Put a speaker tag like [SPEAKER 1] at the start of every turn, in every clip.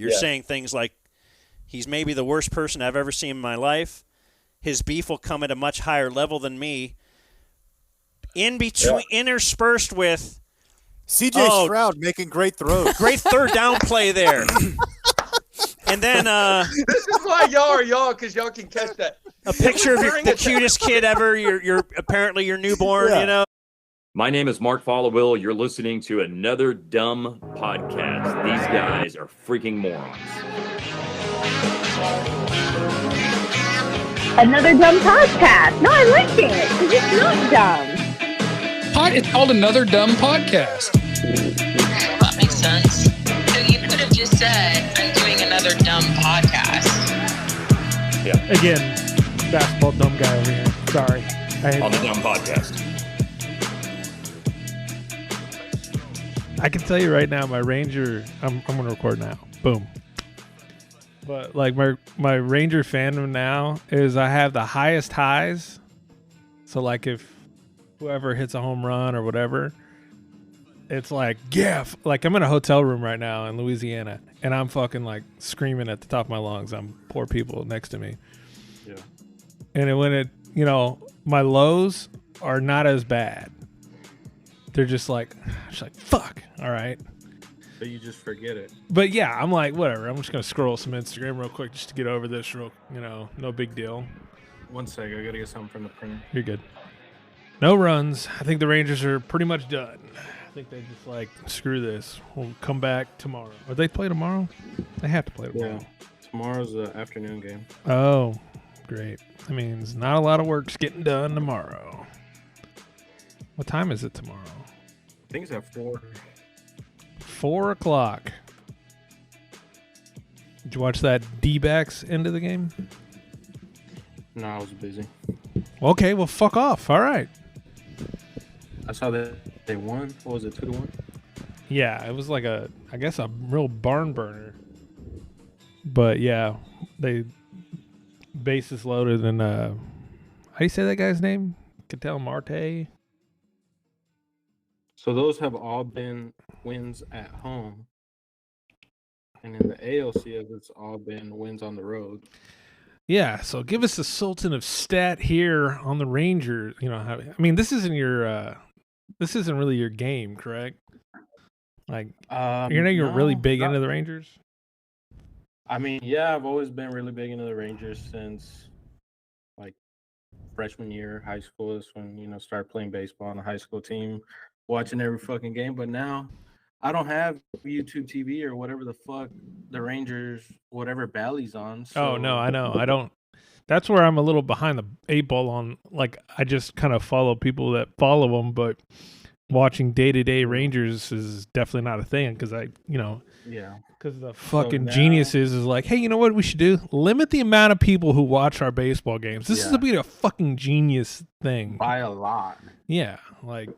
[SPEAKER 1] You're saying things like, he's maybe the worst person I've ever seen in my life. His beef will come at a much higher level than me. In between, interspersed with
[SPEAKER 2] C.J. Stroud making great throws.
[SPEAKER 1] Great third down play there. And then
[SPEAKER 3] this is why y'all, because y'all can catch that.
[SPEAKER 1] A picture of the cutest kid ever. You're apparently your newborn. You know.
[SPEAKER 4] My name is Mark Followill. You're listening to another dumb podcast. These guys are freaking morons.
[SPEAKER 5] Another dumb podcast. No, I like it because it's not dumb.
[SPEAKER 6] It's called Another Dumb Podcast.
[SPEAKER 7] That makes sense. So you could have just said, I'm doing another dumb podcast.
[SPEAKER 4] Yeah.
[SPEAKER 8] Again, basketball dumb guy over here. Sorry.
[SPEAKER 4] On the dumb podcast.
[SPEAKER 8] I can tell you right now, my Ranger, I'm going to record now. Boom. But like my Ranger fandom now is I have the highest highs. So like if whoever hits a home run or whatever, it's like, yeah, like I'm in a hotel room right now in Louisiana and I'm fucking like screaming at the top of my lungs. I'm poor people next to me.
[SPEAKER 9] Yeah.
[SPEAKER 8] And when my lows are not as bad. They're just like fuck. All right.
[SPEAKER 9] But you just forget it.
[SPEAKER 8] But yeah, I'm like, whatever. I'm just going to scroll some Instagram real quick just to get over this no big deal.
[SPEAKER 9] 1 sec. I got to get something from the printer.
[SPEAKER 8] You're good. No runs. I think the Rangers are pretty much done. I think they just like, screw this. We'll come back tomorrow. Or they play tomorrow? They have to play tomorrow.
[SPEAKER 9] Yeah. Tomorrow's the afternoon game.
[SPEAKER 8] Oh, great. That means not a lot of work's getting done tomorrow. What time is it tomorrow?
[SPEAKER 9] I think it's at 4.
[SPEAKER 8] 4 o'clock. Did you watch that D-backs end of the game?
[SPEAKER 9] No, I was busy.
[SPEAKER 8] Okay, well, fuck off. All right.
[SPEAKER 9] I saw that they won. What was it, 2-1?
[SPEAKER 8] Yeah, it was like a real barn burner. But yeah, they bases loaded and how do you say that guy's name? Ketel Marte.
[SPEAKER 9] So those have all been wins at home. And in the ALCS, it's all been wins on the road.
[SPEAKER 8] Yeah, so give us the Sultan of Stat here on the Rangers. This isn't really your game, correct? Like, you're really big into the Rangers?
[SPEAKER 9] I mean, yeah, I've always been really big into the Rangers since, like, freshman year, high school is when, started playing baseball on a high school team, watching every fucking game. But now I don't have YouTube TV or whatever the fuck the Rangers, whatever Bally's on. So.
[SPEAKER 8] Oh, no, I know. I don't. That's where I'm a little behind the 8 ball on. Like, I just kind of follow people that follow them, but watching day-to-day Rangers is definitely not a thing because
[SPEAKER 9] Yeah.
[SPEAKER 8] Because the fucking geniuses is like, hey, you know what we should do? Limit the amount of people who watch our baseball games. This is be a fucking genius thing.
[SPEAKER 9] By a lot.
[SPEAKER 8] Yeah, like,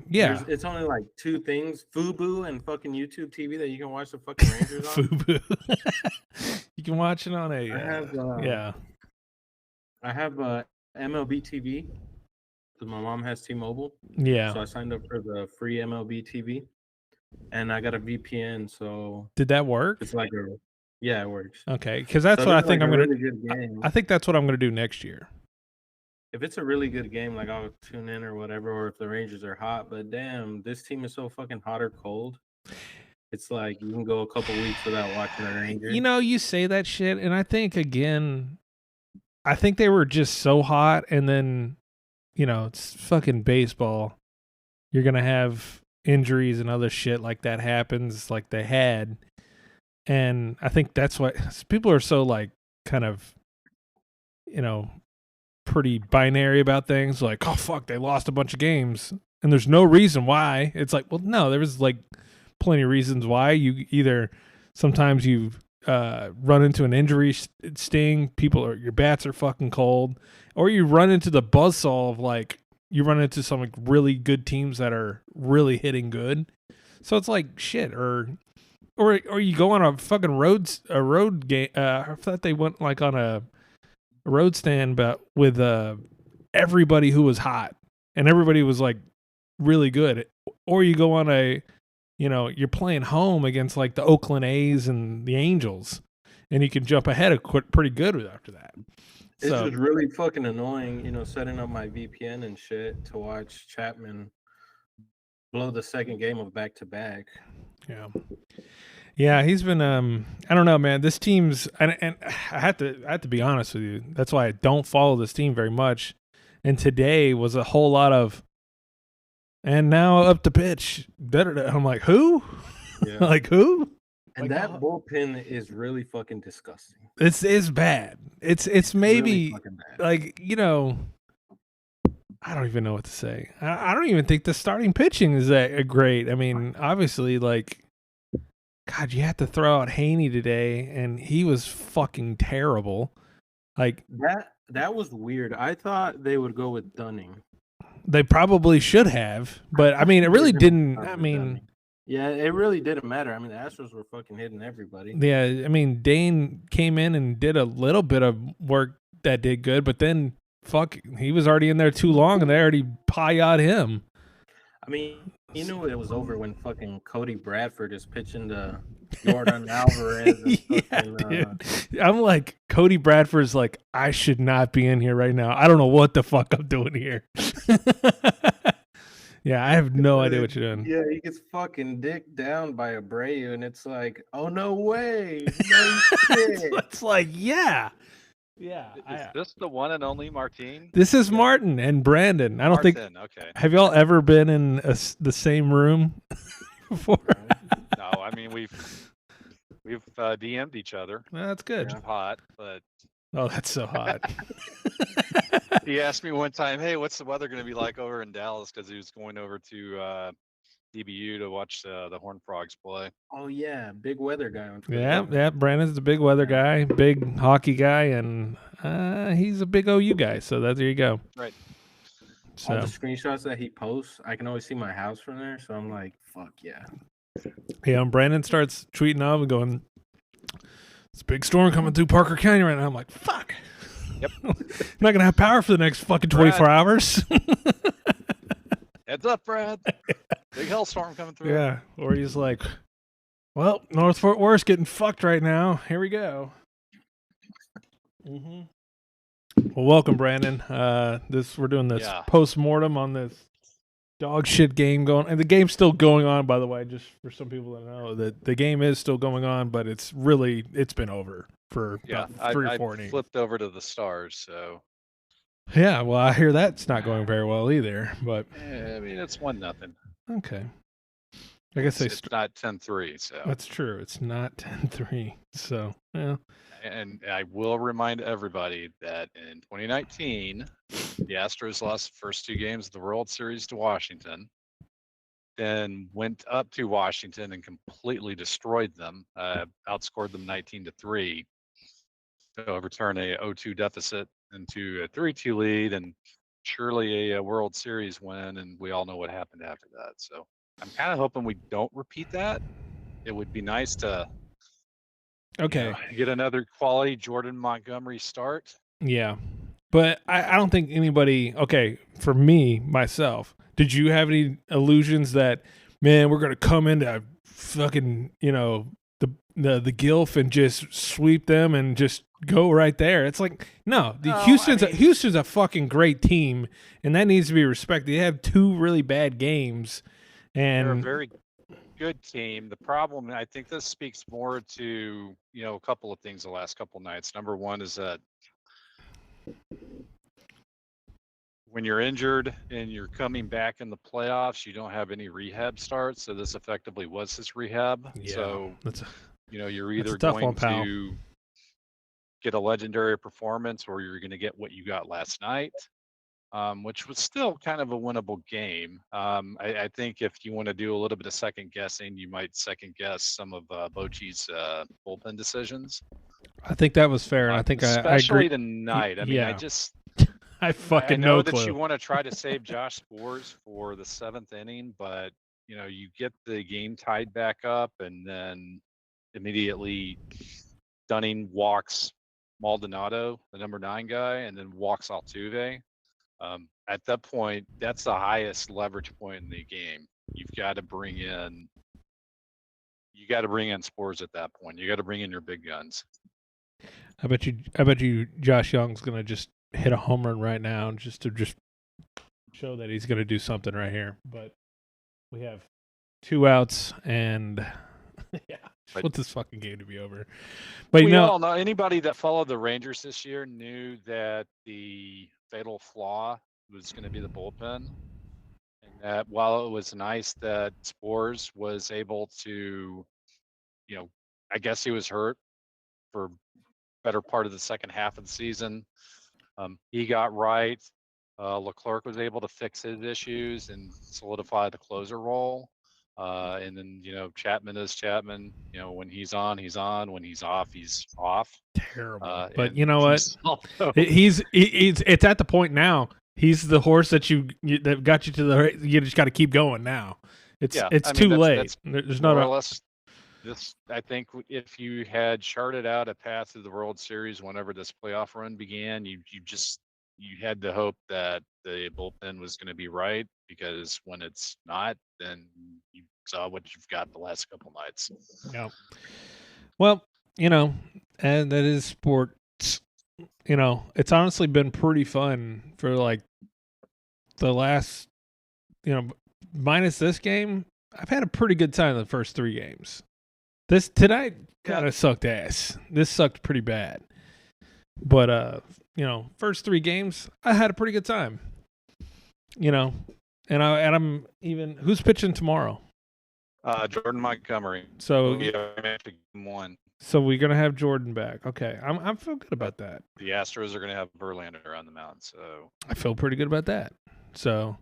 [SPEAKER 8] yeah.
[SPEAKER 9] It's only like 2 things, Fubo and fucking YouTube TV that you can watch the fucking Rangers on.
[SPEAKER 8] Fubo. You can watch it on a...
[SPEAKER 9] I have MLB TV because my mom has T-Mobile.
[SPEAKER 8] Yeah.
[SPEAKER 9] So I signed up for the free MLB TV. And I got a VPN, so...
[SPEAKER 8] Did that work?
[SPEAKER 9] It's like yeah, it works.
[SPEAKER 8] Okay, because that's what I think I'm going
[SPEAKER 9] to...
[SPEAKER 8] I think that's what I'm going to do next year.
[SPEAKER 9] If it's a really good game, like I'll tune in or whatever, or if the Rangers are hot, but damn, this team is so fucking hot or cold. It's like you can go a couple weeks without watching the Rangers.
[SPEAKER 8] You say that shit, and I think, again, I think they were just so hot, and then, it's fucking baseball. You're going to have injuries and other shit like that happens like they had. And I think that's why people are so like kind of, pretty binary about things. Like, oh, fuck, they lost a bunch of games. And there's no reason why. It's like, well, no, there was like plenty of reasons why. You either sometimes you run into an injury sting, your bats are fucking cold, or you run into the buzzsaw of like, you run into some like really good teams that are really hitting good. So it's like shit, or you go on a fucking road game. I thought they went like on a road stand, but with everybody who was hot and everybody was like really good. Or you go on a you're playing home against like the Oakland A's and the Angels, and you can jump ahead of pretty good after that.
[SPEAKER 9] It's
[SPEAKER 8] So,
[SPEAKER 9] just really fucking annoying, setting up my VPN and shit to watch Chapman blow the second game of back-to-back.
[SPEAKER 8] Yeah, he's been I don't know, man. This team's and I have to be honest with you. That's why I don't follow this team very much. And today was a whole lot of and now up to pitch. I'm like, who?
[SPEAKER 9] Yeah.
[SPEAKER 8] Like who?
[SPEAKER 9] And that bullpen is really fucking disgusting.
[SPEAKER 8] It's bad. It's maybe
[SPEAKER 9] really bad.
[SPEAKER 8] like, I don't even know what to say. I don't even think the starting pitching is that great. I mean, obviously, like, God, you had to throw out Haney today, and he was fucking terrible. Like
[SPEAKER 9] that was weird. I thought they would go with Dunning.
[SPEAKER 8] They probably should have, but I mean, it really didn't. I mean,
[SPEAKER 9] yeah, it really didn't matter. I mean, the Astros were fucking hitting everybody.
[SPEAKER 8] Yeah, I mean, Dane came in and did a little bit of work that did good, but then he was already in there too long, and they already pie-yawed him.
[SPEAKER 9] I mean, you knew it was over when fucking Cody Bradford is pitching to Jordan Alvarez. And
[SPEAKER 8] dude. I'm like, Cody Bradford's like, I should not be in here right now. I don't know what the fuck I'm doing here. Yeah, I have no idea what you're doing.
[SPEAKER 9] Yeah, he gets fucking dicked down by Abreu, and it's like, oh, no way. No shit.
[SPEAKER 8] It's like, yeah.
[SPEAKER 10] Is this the one and only Martin?
[SPEAKER 8] This is Martin and Brandon. I don't think.
[SPEAKER 10] Okay.
[SPEAKER 8] Have y'all ever been in the same room before?
[SPEAKER 10] No, I mean we've DM'd each other.
[SPEAKER 8] Well, that's good.
[SPEAKER 10] It's hot, but
[SPEAKER 8] oh, that's so hot.
[SPEAKER 10] He asked me one time, "Hey, what's the weather going to be like over in Dallas?" Because he was going over to DBU to watch the Horned Frogs play.
[SPEAKER 9] Oh yeah, big weather guy on Twitter.
[SPEAKER 8] Yeah. Brandon's the big weather guy, big hockey guy, and he's a big OU guy. So there you go.
[SPEAKER 10] Right.
[SPEAKER 8] So
[SPEAKER 9] all the screenshots that he posts, I can always see my house from there. So I'm like, fuck yeah.
[SPEAKER 8] Yeah, and Brandon starts tweeting out and going, "It's a big storm coming through Parker County right now." I'm like, fuck.
[SPEAKER 10] Yep.
[SPEAKER 8] I'm not gonna have power for the next fucking 24 hours.
[SPEAKER 10] Heads up, Brad. Big hailstorm coming through.
[SPEAKER 8] Yeah. Or he's like, well, North Fort Worth's getting fucked right now. Here we go. Mm-hmm. Well, welcome, Brandon. We're doing this post-mortem on this dog shit game going, and the game's still going on, by the way, just for some people that know that the game is still going on, but it's been over for about 3 or 4 innings.
[SPEAKER 10] I flipped over to the Stars, so.
[SPEAKER 8] Yeah, well, I hear that's not going very well either, but.
[SPEAKER 10] Yeah, I mean, it's 1-0.
[SPEAKER 8] Okay. I guess
[SPEAKER 10] it's not 10-3, so.
[SPEAKER 8] That's true. It's not 10-3, so, yeah.
[SPEAKER 10] And I will remind everybody that in 2019, the Astros lost the first 2 games of the World Series to Washington, then went up to Washington and completely destroyed them, outscored them 19-3 to overturn a 0-2 deficit into a 3-2 lead, and surely a World Series win, and we all know what happened after that. So I'm kind of hoping we don't repeat that. It would be nice to get another quality Jordan Montgomery start.
[SPEAKER 8] Yeah. But I don't think anybody, for me, myself, did you have any illusions that, man, we're going to come into fucking, the Gilf and just sweep them and just go right there? It's like, no, Houston's a fucking great team, and that needs to be respected. They have 2 really bad games. And
[SPEAKER 10] they're a very good team. The problem, I think this speaks more to, a couple of things the last couple nights. Number one is that when you're injured and you're coming back in the playoffs, you don't have any rehab starts. So this effectively was his rehab.
[SPEAKER 8] Yeah,
[SPEAKER 10] so, you're either
[SPEAKER 8] going
[SPEAKER 10] to get a legendary performance or you're going to get what you got last night. Which was still kind of a winnable game. I think if you want to do a little bit of second guessing, you might second guess some of Bochy's bullpen decisions.
[SPEAKER 8] I think that was fair, and I think
[SPEAKER 10] especially
[SPEAKER 8] I agree.
[SPEAKER 10] tonight. I mean,
[SPEAKER 8] I fucking
[SPEAKER 10] know
[SPEAKER 8] no
[SPEAKER 10] that
[SPEAKER 8] clue.
[SPEAKER 10] You want to try to save Josh Spores for the 7th inning, but you get the game tied back up, and then immediately Dunning walks Maldonado, the number 9 guy, and then walks Altuve. At that point, that's the highest leverage point in the game. You've got to bring in you got to bring in Spurs at that point. You got to bring in your big guns.
[SPEAKER 8] I bet you Josh Young's gonna just hit a home run right now just to show that he's gonna do something right here. But we have 2 outs and yeah, just want this fucking game to be over. But
[SPEAKER 10] we all know, anybody that followed the Rangers this year knew that the fatal flaw was going to be the bullpen. And that while it was nice that Spores was able to, I guess he was hurt for better part of the second half of the season. He got right. Leclerc was able to fix his issues and solidify the closer role. And then, Chapman is Chapman. When he's on, he's on. When he's off, he's off.
[SPEAKER 8] Terrible. But you know what? He's it's at the point now. He's the horse that that got you to the. You just got to keep going now. It's too late. There's not
[SPEAKER 10] more or less. This, I think, if you had charted out a path to the World Series whenever this playoff run began, you had to hope that the bullpen was going to be right, because when it's not, then you saw what you've got the last couple nights.
[SPEAKER 8] Yeah. Well, and that is sports. It's honestly been pretty fun for like the last, minus this game. I've had a pretty good time in the first 3 games. This tonight kind of sucked ass. This sucked pretty bad. But first 3 games, I had a pretty good time. And I'm even. Who's pitching tomorrow?
[SPEAKER 10] Jordan Montgomery.
[SPEAKER 8] So
[SPEAKER 10] one.
[SPEAKER 8] So we're gonna have Jordan back. Okay, I feel good about that.
[SPEAKER 10] The Astros are gonna have Verlander on the mound, so
[SPEAKER 8] I feel pretty good about that. So,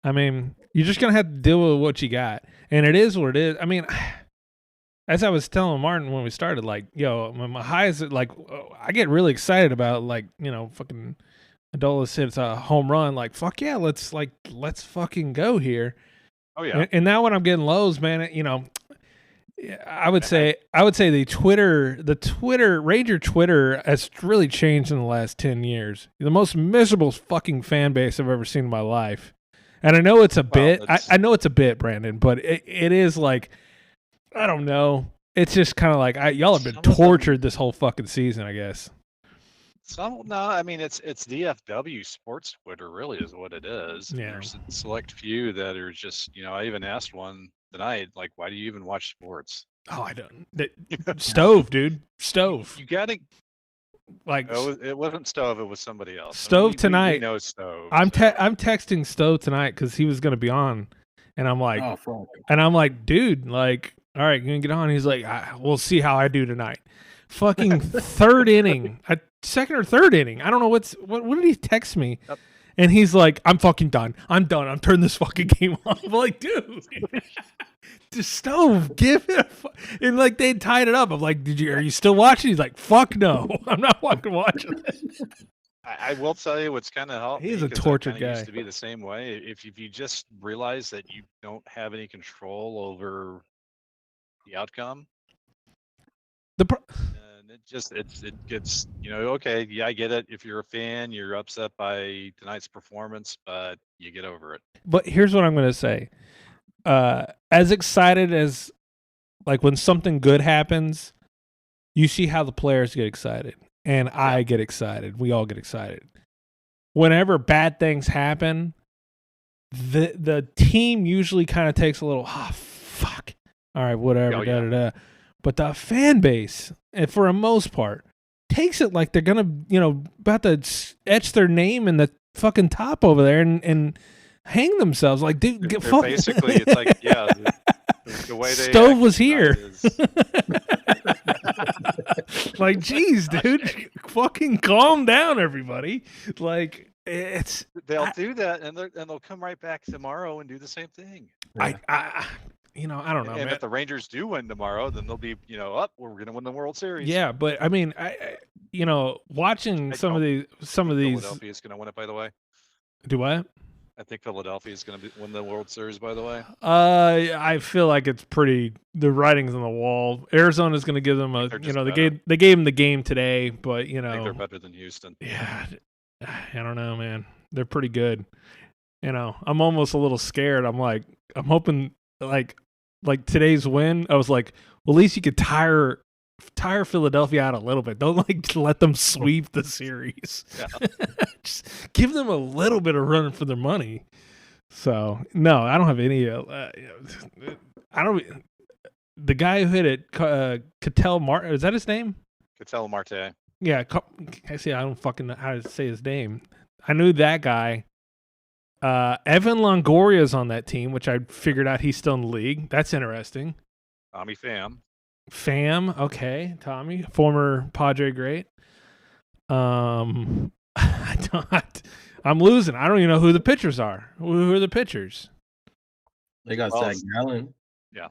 [SPEAKER 8] I mean, you're just gonna have to deal with what you got, and it is what it is. I mean, as I was telling Martin when we started, like, my highs, like, I get really excited about, like, fucking Adolis hits a home run, like, fuck yeah, let's fucking go here.
[SPEAKER 10] Oh yeah.
[SPEAKER 8] And now when I'm getting lows, man, I would say the Ranger Twitter has really changed in the last 10 years. The most miserable fucking fan base I've ever seen in my life. And I know it's a bit. I know it's a bit, Brandon, but it is like, I don't know. It's just kind of like y'all have been tortured this whole fucking season, I guess.
[SPEAKER 10] I mean, it's DFW sports Twitter really is what it is.
[SPEAKER 8] Yeah.
[SPEAKER 10] There's a select few that are just, I even asked one tonight, like, why do you even watch sports?
[SPEAKER 8] Oh, I don't. Stove, dude. Stove.
[SPEAKER 10] You gotta
[SPEAKER 8] like.
[SPEAKER 10] It wasn't Stove. It was somebody else.
[SPEAKER 8] Stove tonight.
[SPEAKER 10] No Stove.
[SPEAKER 8] I'm texting Stove tonight because he was gonna be on, and I'm like, dude, like, all right, you gonna get on? He's like, we'll see how I do tonight. Fucking third inning, second or third inning. I don't know what did he text me? Yep. And he's like, I'm fucking done. I'm done. I'm turning this fucking game off. I'm like, dude, the Stove, give it and like they tied it up. I'm like, are you still watching? He's like, fuck no. I'm not fucking watching this.
[SPEAKER 10] I will tell you what's kind of helped.
[SPEAKER 8] He's a tortured guy.
[SPEAKER 10] Used to be the same way. If you just realize that you don't have any control over the outcome, and it gets, okay, yeah, I get it. If you're a fan, you're upset by tonight's performance, but you get over it.
[SPEAKER 8] But here's what I'm going to say. As excited as, like, when something good happens, you see how the players get excited. And I get excited. We all get excited. Whenever bad things happen, the team usually kind of takes a little, fuck. All right, whatever, But the fan base, and for a most part, takes it like they're going to, about to etch their name in the fucking top over there and hang themselves. Like, dude, fuck.
[SPEAKER 10] Basically, it's like, yeah, the way they
[SPEAKER 8] Stove was here. Like, geez, dude, fucking calm down, everybody. Like,
[SPEAKER 10] they'll do that, and they'll come right back tomorrow and do the same thing.
[SPEAKER 8] I don't know.
[SPEAKER 10] And
[SPEAKER 8] man.
[SPEAKER 10] if the Rangers do win tomorrow, then they'll be, we're going to win the World Series.
[SPEAKER 8] Yeah, but I mean, I watching some of these.
[SPEAKER 10] Philadelphia is going to win it, by the way.
[SPEAKER 8] Do what?
[SPEAKER 10] I think Philadelphia is going to win the World Series, by the way.
[SPEAKER 8] I feel like it's pretty. The writing's on the wall. Arizona's going to give them a. They gave them the game today, but
[SPEAKER 10] I think they're better than Houston.
[SPEAKER 8] Yeah, I don't know, man. They're pretty good. I'm almost a little scared. I'm hoping, like, like today's win, I was like, well, at least you could tire Philadelphia out a little bit. Don't like let them sweep the series. Just give them a little bit of run for their money. So no, I don't have any. I don't. The guy who hit it, Cattell Marte, is that his name?
[SPEAKER 10] Cattell Marte.
[SPEAKER 8] Yeah, I see. I don't fucking know how to say his name. I knew that guy. Evan Longoria's on that team, which I figured out he's still in the league. That's interesting.
[SPEAKER 10] Tommy Pham.
[SPEAKER 8] Okay, Tommy, former Padre great. I'm losing. I don't even know who the pitchers are. Who are the pitchers?
[SPEAKER 9] They got Zach Gallen.
[SPEAKER 10] Yeah.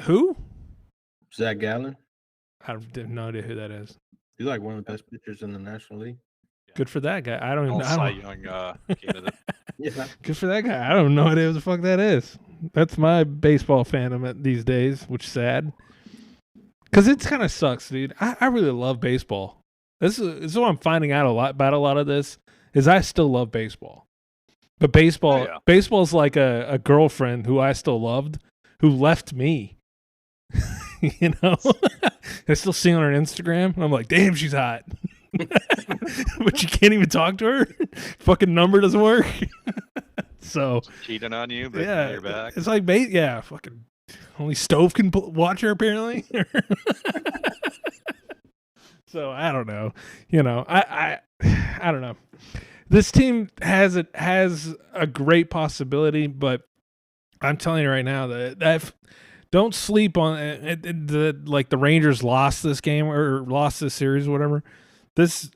[SPEAKER 8] Who?
[SPEAKER 9] Zach Gallen.
[SPEAKER 8] I have no idea who that is.
[SPEAKER 9] He's like one of the best pitchers in the National League.
[SPEAKER 8] Good for that guy. I don't even
[SPEAKER 10] Young candidate.
[SPEAKER 9] Yeah.
[SPEAKER 8] Good for that guy. I don't have no idea what the fuck that is. That's my baseball fandom these days, which is sad. Because it kind of sucks, dude. I really love baseball. This is what I'm finding out about a lot of this, is I still love baseball. But baseball's like a girlfriend who I still loved, who left me. You know? I still see on her Instagram, and I'm like, damn, she's hot. But you can't even talk to her. Fucking number doesn't work. So
[SPEAKER 10] cheating on you, but
[SPEAKER 8] yeah,
[SPEAKER 10] you're back.
[SPEAKER 8] It's like fucking only Stove can watch her apparently. So I don't know. You know, I don't know. This team has a great possibility, but I'm telling you right now that don't sleep on it. Like the Rangers lost this game or lost this series, or whatever.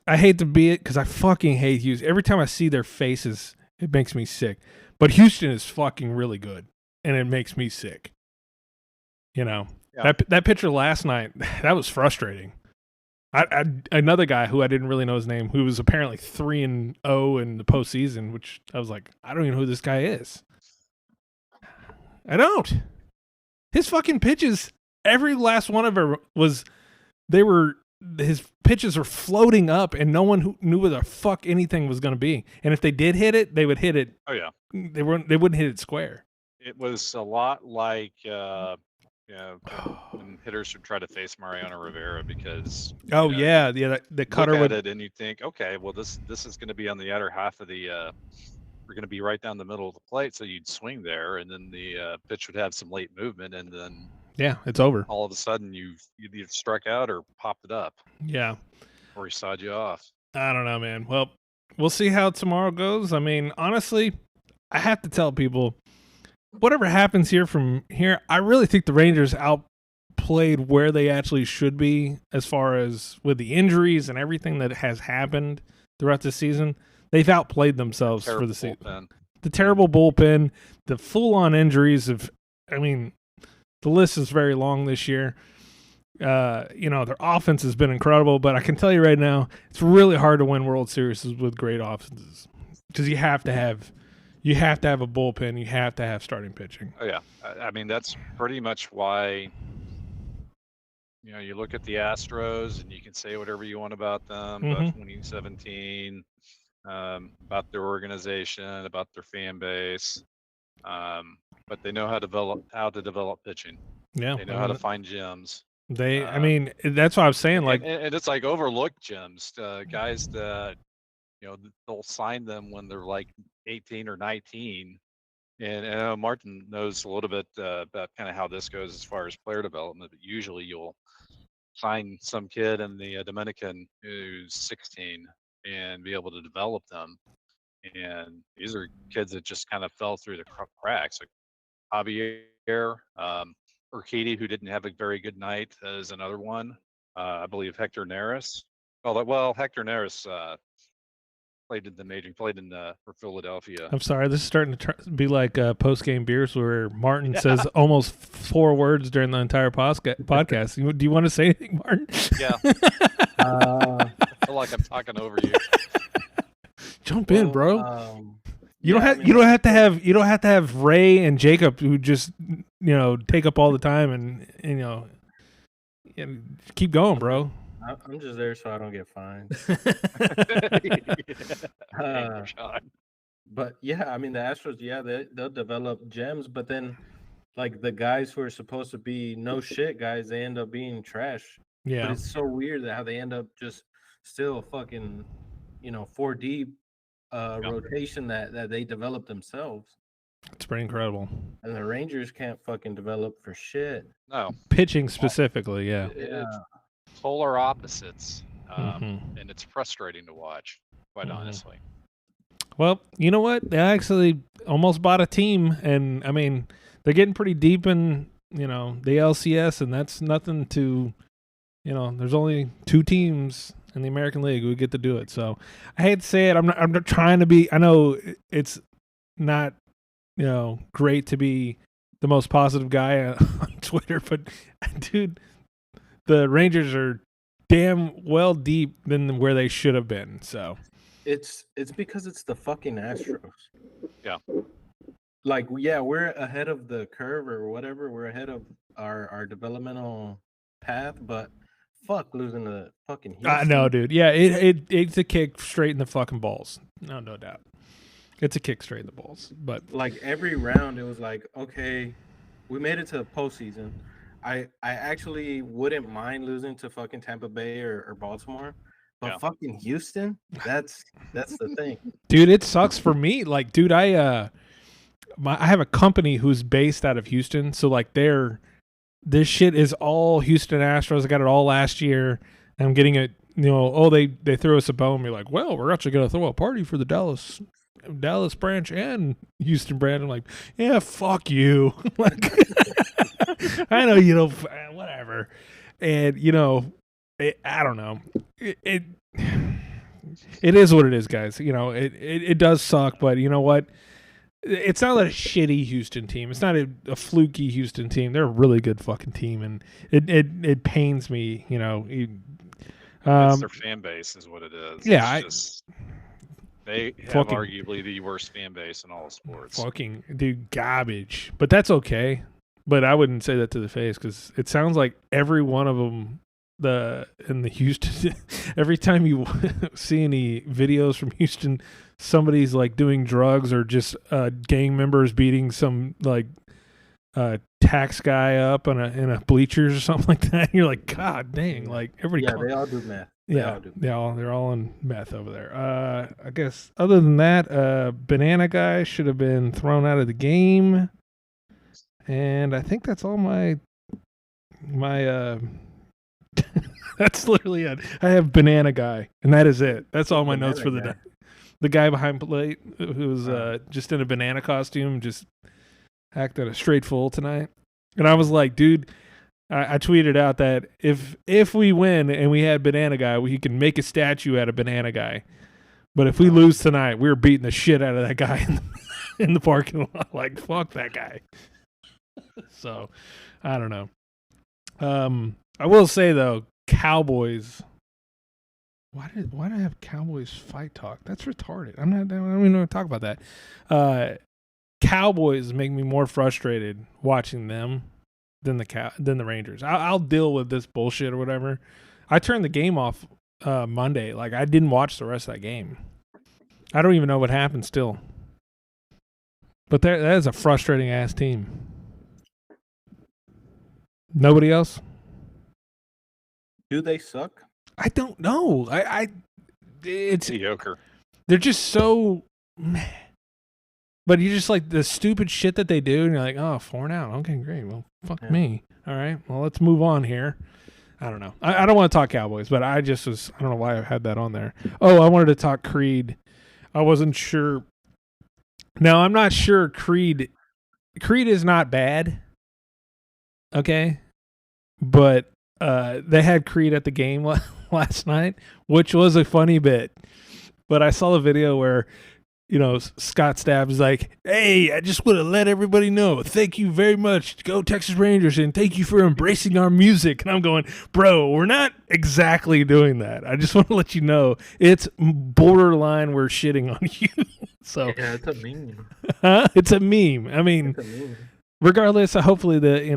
[SPEAKER 8] I hate to be it because I fucking hate Houston. Every time I see their faces, it makes me sick. But Houston is fucking really good, and it makes me sick. You know, that pitcher last night, that was frustrating. Another guy who I didn't really know his name, who was apparently 3-0 in the postseason, which I was like, I don't even know who this guy is. I don't. His fucking pitches, every last one of them his pitches were floating up, and no one who knew where the fuck anything was going to be. And if they did hit it, they would hit it.
[SPEAKER 10] Oh yeah,
[SPEAKER 8] they wouldn't hit it square.
[SPEAKER 10] It was a lot like when hitters would try to face Mariano Rivera because
[SPEAKER 8] the cutter
[SPEAKER 10] look
[SPEAKER 8] would
[SPEAKER 10] at it and you think, okay, well this is going to be on the outer half of the we're going to be right down the middle of the plate, so you'd swing there, and then the pitch would have some late movement, and then
[SPEAKER 8] it's over.
[SPEAKER 10] All of a sudden, you've either struck out or popped it up.
[SPEAKER 8] Yeah.
[SPEAKER 10] Or he sawed you off.
[SPEAKER 8] I don't know, man. Well, we'll see how tomorrow goes. I mean, honestly, I have to tell people, whatever happens from here, I really think the Rangers outplayed where they actually should be as far as with the injuries and everything that has happened throughout the season. They've outplayed themselves for the season. The terrible bullpen, the full-on injuries the list is very long this year. Their offense has been incredible, but I can tell you right now, it's really hard to win World Series with great offenses because you have to have a bullpen, you have to have starting pitching.
[SPEAKER 10] Oh yeah, I mean that's pretty much why. You look at the Astros, and you can say whatever you want about them, about 2017, about their organization, about their fan base. But they know how to develop pitching.
[SPEAKER 8] Yeah,
[SPEAKER 10] they know how to find gems.
[SPEAKER 8] That's what I was saying. Like,
[SPEAKER 10] and it's like overlooked gems, guys that they'll sign them when they're like 18 or 19. And Martin knows a little bit about kind of how this goes as far as player development. But usually, you'll sign some kid in the Dominican who's 16 and be able to develop them. And these are kids that just kind of fell through the cracks. Like Javier Urquidy, who didn't have a very good night, is another one. I believe Hector Neris. Hector Neris played in the major, for Philadelphia.
[SPEAKER 8] I'm sorry, this is starting to be like post-game beers where Martin says almost 4 words during the entire podcast. Do you want to say anything, Martin?
[SPEAKER 10] Yeah. I feel like I'm talking over you.
[SPEAKER 8] Jump in, bro. You don't have to have Ray and Jacob who just take up all the time and keep going, bro.
[SPEAKER 9] I'm just there so I don't get fined. But yeah, I mean the Astros, yeah, they'll develop gems, but then like the guys who are supposed to be no shit guys, they end up being trash. But
[SPEAKER 8] Yeah.
[SPEAKER 9] it's so weird that how they end up just still fucking, 4 deep rotation that they develop themselves.
[SPEAKER 8] It's pretty incredible.
[SPEAKER 9] And the Rangers can't fucking develop for shit.
[SPEAKER 10] No,
[SPEAKER 8] Pitching specifically, yeah.
[SPEAKER 10] it's polar opposites,
[SPEAKER 8] Mhm.
[SPEAKER 10] and it's frustrating to watch, quite honestly.
[SPEAKER 8] Well, you know what? They actually almost bought a team, and I mean, they're getting pretty deep in, the LCS, and that's nothing to, there's only 2 teams in the American League who get to do it. So I hate to say it. I'm not trying to be. I know it's not, great to be the most positive guy on Twitter, but dude, the Rangers are damn well deep than where they should have been. So
[SPEAKER 9] it's because it's the fucking Astros.
[SPEAKER 10] Yeah.
[SPEAKER 9] Like, yeah, we're ahead of the curve or whatever. We're ahead of our developmental path, but fuck losing to fucking Houston.
[SPEAKER 8] I know, dude. Yeah, it's a kick straight in the fucking balls. No doubt. It's a kick straight in the balls. But
[SPEAKER 9] like every round, it was like, okay, we made it to the postseason. I actually wouldn't mind losing to fucking Tampa Bay or Baltimore, but fucking Houston, that's the thing.
[SPEAKER 8] Dude, it sucks for me. Like, dude, I have a company who's based out of Houston, so like this shit is all Houston Astros. I got it all last year. And I'm getting it, they threw us a bone. We're like, well, we're actually gonna throw a party for the Dallas branch and Houston branch. I'm like, yeah, fuck you. Like, I know you don't, whatever. And I don't know. It is what it is, guys. It does suck, but you know what? It's not a shitty Houston team. It's not a fluky Houston team. They're a really good fucking team, and it pains me.
[SPEAKER 10] It's their fan base, is what it is.
[SPEAKER 8] Yeah,
[SPEAKER 10] they have arguably the worst fan base in all sports.
[SPEAKER 8] Fucking dude, garbage. But that's okay. But I wouldn't say that to the face because it sounds like every one of them. In the Houston, every time you see any videos from Houston, somebody's like doing drugs or just gang members beating some like tax guy up in a bleachers or something like that. You're like, God dang! Like everybody.
[SPEAKER 9] Yeah, they all do meth.
[SPEAKER 8] They're all in meth over there. I guess other than that, Banana Guy should have been thrown out of the game, and I think that's all my. That's literally it. I have Banana Guy, and that is it. That's all my notes for the day. The guy behind plate who was just in a banana costume, just acted a straight fool tonight. And I was like, dude, I tweeted out that if we win and we had Banana Guy, we can make a statue out of Banana Guy. But if we lose tonight, we're beating the shit out of that guy in the parking lot. Like, fuck that guy. So, I don't know. I will say though, Cowboys. Why did I have Cowboys fight talk? That's retarded. I don't even want to talk about that. Cowboys make me more frustrated watching them than the Rangers. I'll deal with this bullshit or whatever. I turned the game off Monday. Like I didn't watch the rest of that game. I don't even know what happened still. But that is a frustrating ass team. Nobody else?
[SPEAKER 9] Do they suck?
[SPEAKER 8] I don't know. It's
[SPEAKER 10] mediocre.
[SPEAKER 8] They're just so meh. But you just like the stupid shit that they do, and you're like, oh, 4 out. Okay, great. Well, fuck me. All right. Well, let's move on here. I don't know. I don't want to talk Cowboys, but I don't know why I had that on there. Oh, I wanted to talk Creed. I wasn't sure. Now, I'm not sure Creed is not bad. Okay. But they had Creed at the game last night, which was a funny bit. But I saw the video where, Scott Stapp is like, hey, I just want to let everybody know. Thank you very much. Go Texas Rangers, and thank you for embracing our music. And I'm going, bro, we're not exactly doing that. I just want to let you know it's borderline we're shitting on you. So
[SPEAKER 9] yeah, it's a meme.
[SPEAKER 8] It's a meme. I mean, regardless, hopefully they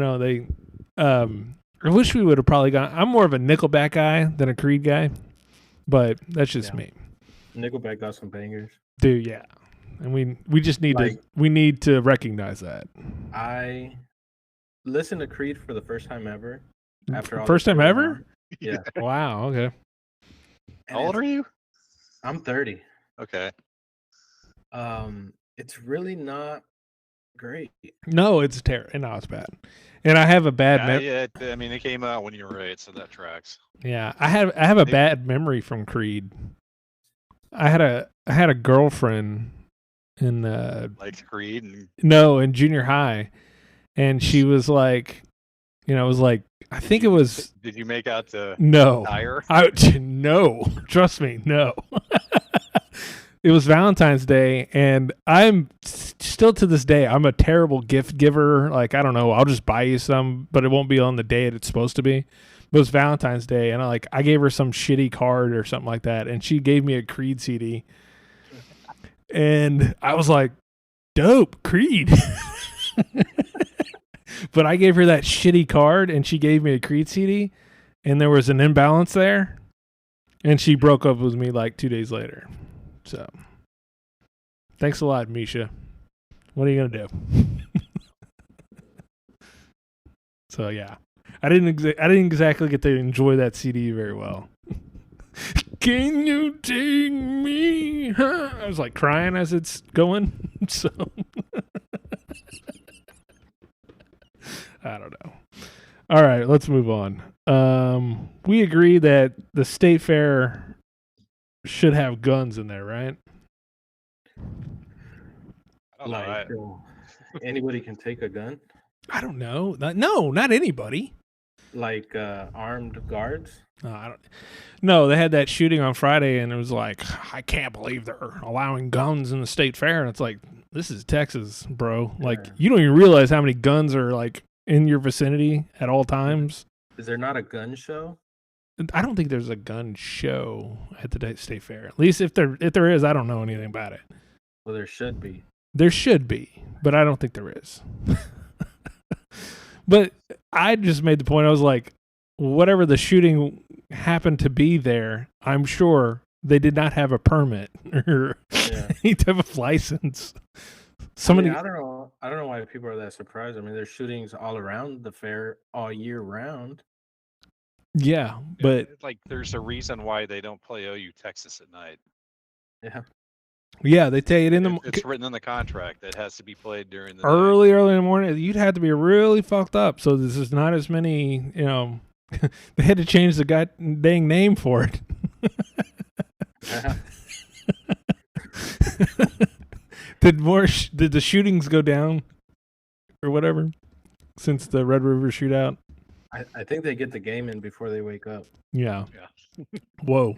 [SPEAKER 8] I wish we would have probably gone. I'm more of a Nickelback guy than a Creed guy, but that's just me.
[SPEAKER 9] Nickelback got some bangers.
[SPEAKER 8] Dude, yeah. and we just need
[SPEAKER 9] Like-
[SPEAKER 8] to recognize that.
[SPEAKER 9] I listened to Creed for the first time ever. After all
[SPEAKER 8] First
[SPEAKER 9] this
[SPEAKER 8] time
[SPEAKER 9] going
[SPEAKER 8] ever?
[SPEAKER 9] on. Yeah.
[SPEAKER 8] Wow. Okay.
[SPEAKER 9] And
[SPEAKER 10] How old are you?
[SPEAKER 9] I'm 30.
[SPEAKER 10] Okay.
[SPEAKER 9] It's really not great.
[SPEAKER 8] No, it's terrible. No, it's bad. And I have a bad memory.
[SPEAKER 10] Yeah, I mean, it came out when you were 8, so that tracks.
[SPEAKER 8] Yeah, I have a bad memory from Creed. I had a girlfriend in
[SPEAKER 10] Like Creed and
[SPEAKER 8] in junior high, and she was like, it was like I think it was
[SPEAKER 10] did you make out to
[SPEAKER 8] no,
[SPEAKER 10] tire?
[SPEAKER 8] no, trust me, no. It was Valentine's Day, and I'm still to this day, I'm a terrible gift giver. Like, I don't know, I'll just buy you some, but it won't be on the day it's supposed to be. But it was Valentine's Day, and I gave her some shitty card or something like that, and she gave me a Creed CD. And I was like, dope, Creed. But I gave her that shitty card, and she gave me a Creed CD, and there was an imbalance there, and she broke up with me like 2 days later. So, thanks a lot, Misha. What are you gonna do? So yeah, I didn't exactly get to enjoy that CD very well. Can you take me? Huh? I was like crying as it's going. So I don't know. All right, let's move on. We agree that the state fair should have guns in there, right?
[SPEAKER 10] I don't know.
[SPEAKER 9] Like, anybody can take a gun,
[SPEAKER 8] I don't know. Not anybody.
[SPEAKER 9] like armed guards.
[SPEAKER 8] I don't. No, they had that shooting on Friday, and it was like, I can't believe they're allowing guns in the state fair. And it's like, this is Texas, bro. Like,
[SPEAKER 9] Yeah.
[SPEAKER 8] you don't even realize how many guns are like in your vicinity at all times.
[SPEAKER 9] Is there not a gun show?
[SPEAKER 8] I don't think there's a gun show at the state fair. At least if there is, I don't know anything about it.
[SPEAKER 9] Well, there should be.
[SPEAKER 8] There should be, but I don't think there is. But I just made the point. I was like, whatever the shooting happened to be there, I'm sure they did not have a permit or any type of license. Somebody,
[SPEAKER 9] I don't know why people are that surprised. I mean, there's shootings all around the fair all year round.
[SPEAKER 8] yeah, but
[SPEAKER 10] like there's a reason why they don't play OU Texas at night.
[SPEAKER 9] Yeah.
[SPEAKER 8] yeah, they tell you it in the
[SPEAKER 10] It's written in the contract that it has to be played during the night.
[SPEAKER 8] early in the morning. You'd have to be really fucked up. So this is not as many. They had to change the dang name for it. Did the shootings go down or whatever since the Red River shootout?
[SPEAKER 9] I think they get the game in before they wake up.
[SPEAKER 8] Yeah. Whoa.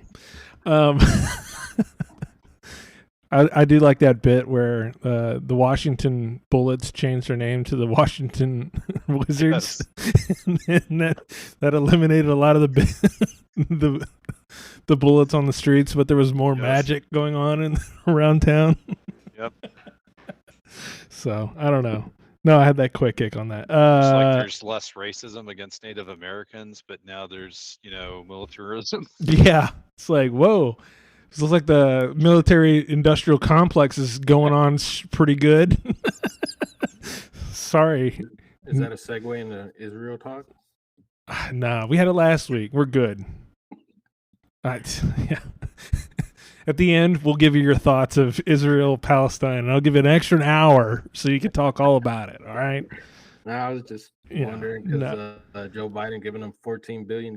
[SPEAKER 8] I do like that bit where the Washington Bullets changed their name to the Washington Wizards, and that eliminated a lot of the bullets on the streets, but there was more magic going on around town.
[SPEAKER 10] Yep.
[SPEAKER 8] So I don't know. No, I had that quick kick on that.
[SPEAKER 10] It's like there's less racism against Native Americans, but now there's militarism.
[SPEAKER 8] Yeah, it's like whoa. It looks like the military industrial complex is going on pretty good. Sorry.
[SPEAKER 9] Is that a segue into Israel talk?
[SPEAKER 8] Nah, we had it last week. We're good. Yeah. At the end, we'll give you your thoughts of Israel, Palestine, and I'll give you an extra hour so you can talk all about it. All right.
[SPEAKER 9] No, I was just wondering because Joe Biden giving them $14 billion.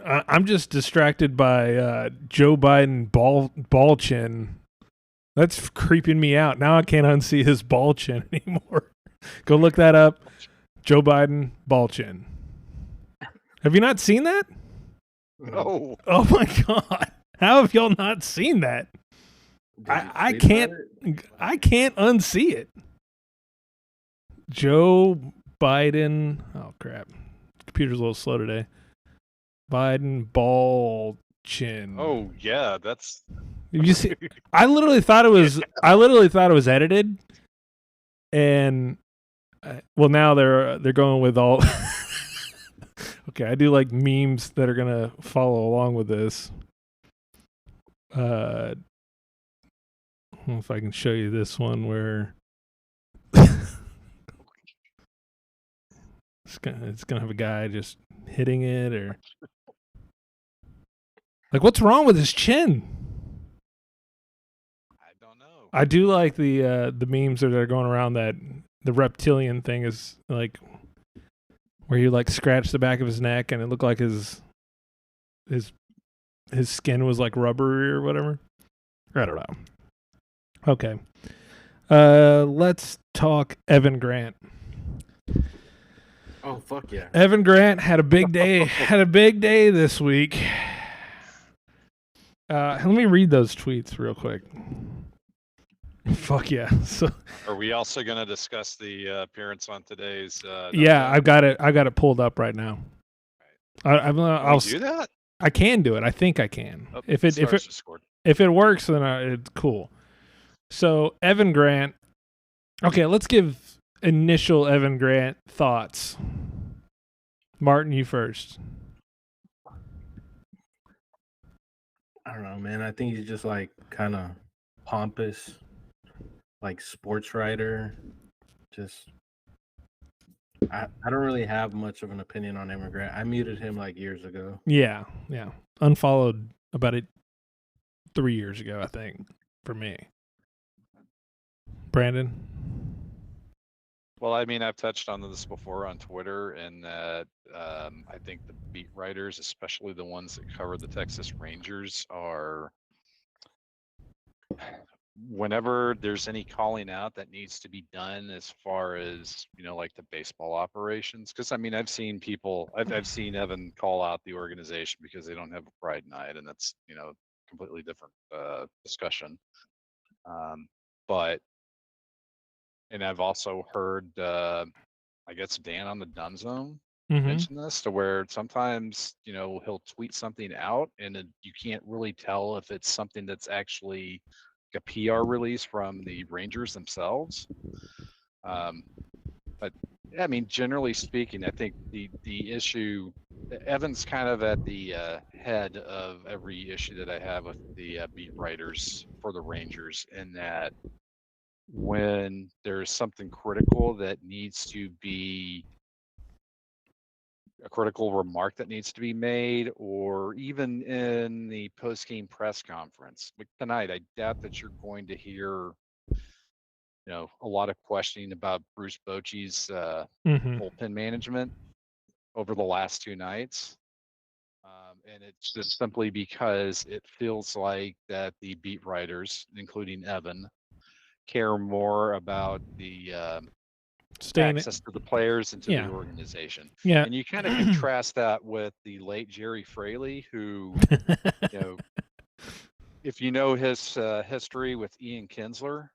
[SPEAKER 8] I'm just distracted by Joe Biden ball chin. That's creeping me out. Now I can't unsee his ball chin anymore. Go look that up. Joe Biden ball chin. Have you not seen that?
[SPEAKER 10] No.
[SPEAKER 8] Oh my God. How have y'all not seen that? I can't unsee it. Joe Biden. Oh crap. Computer's a little slow today. Biden ball chin.
[SPEAKER 10] Oh yeah, that's.
[SPEAKER 8] You see, I literally thought it was. I literally thought it was edited, and well, now they're going with all. Okay, I do like memes that are gonna follow along with this. don't know if I can show you this one where it's gonna have a guy just hitting it, or like, what's wrong with his chin?
[SPEAKER 10] I don't know.
[SPEAKER 8] I do like the memes that are going around that the reptilian thing is like where you like scratch the back of his neck and it looked like his skin was like rubbery or whatever. I don't know. Okay. Let's talk Evan Grant.
[SPEAKER 9] Oh fuck yeah!
[SPEAKER 8] Evan Grant had a big day. Had a big day this week. Let me read those tweets real quick. Fuck yeah! So
[SPEAKER 10] Are we also going to discuss the appearance on today's?
[SPEAKER 8] yeah, I've got it. I got it pulled up right now. I'll
[SPEAKER 10] do that.
[SPEAKER 8] I can do it. I think I can.
[SPEAKER 10] Oh,
[SPEAKER 8] If it works, then it's cool. So Evan Grant. Okay, let's give initial Evan Grant thoughts. Martin, you first.
[SPEAKER 9] I don't know, man. I think he's just like kind of pompous, like sports writer. Just I don't really have much of an opinion on Evan Grant. I muted him like years ago.
[SPEAKER 8] Yeah. Unfollowed about 3 years ago, I think, for me. Brandon?
[SPEAKER 10] Well, I mean, I've touched on this before on Twitter, and that I think the beat writers, especially the ones that cover the Texas Rangers, are whenever there's any calling out that needs to be done as far as, like the baseball operations. Because I mean, I've seen Evan call out the organization because they don't have a pride night, and that's completely different discussion. But and I've also heard, I guess Dan on the Dumb Zone mention this, to where sometimes he'll tweet something out and you can't really tell if it's something that's actually a PR release from the Rangers themselves. But yeah, I mean, generally speaking, I think the issue, Evan's kind of at the head of every issue that I have with the beat writers for the Rangers, in that when there's something critical that needs to be a critical remark that needs to be made, or even in the post-game press conference like tonight, I doubt that you're going to hear a lot of questioning about Bruce Bochy's bullpen management over the last 2 nights. And it's just simply because it feels like that the beat writers, including Evan, care more about the access to the players and to the organization.
[SPEAKER 8] Yeah.
[SPEAKER 10] And you kind of contrast that with the late Jerry Fraley, who, if you know his history with Ian Kinsler,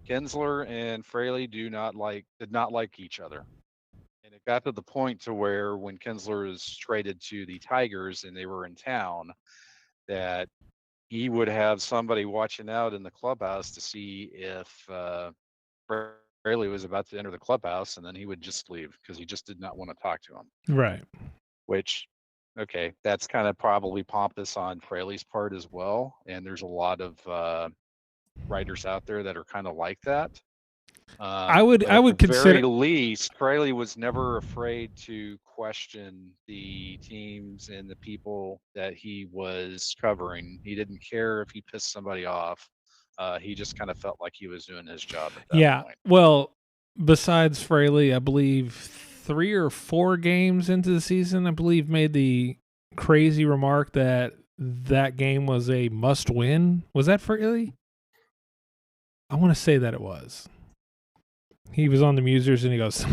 [SPEAKER 10] Kinsler and Fraley did not like each other. And it got to the point to where when Kinsler was traded to the Tigers and they were in town, that he would have somebody watching out in the clubhouse to see if Fraley was about to enter the clubhouse, and then he would just leave because he just did not want to talk to him.
[SPEAKER 8] Right.
[SPEAKER 10] Which, okay, that's kind of probably pompous on Fraley's part as well. And there's a lot of writers out there that are kind of like that.
[SPEAKER 8] I would consider,
[SPEAKER 10] at the very least, Fraley was never afraid to question the teams and the people that he was covering. He didn't care if he pissed somebody off. He just kind of felt like he was doing his job at that point.
[SPEAKER 8] Well, besides Fraley, I believe 3 or 4 games into the season, I believe, made the crazy remark that game was a must-win. Was that Fraley? I want to say that it was. He was on the Musers and he goes,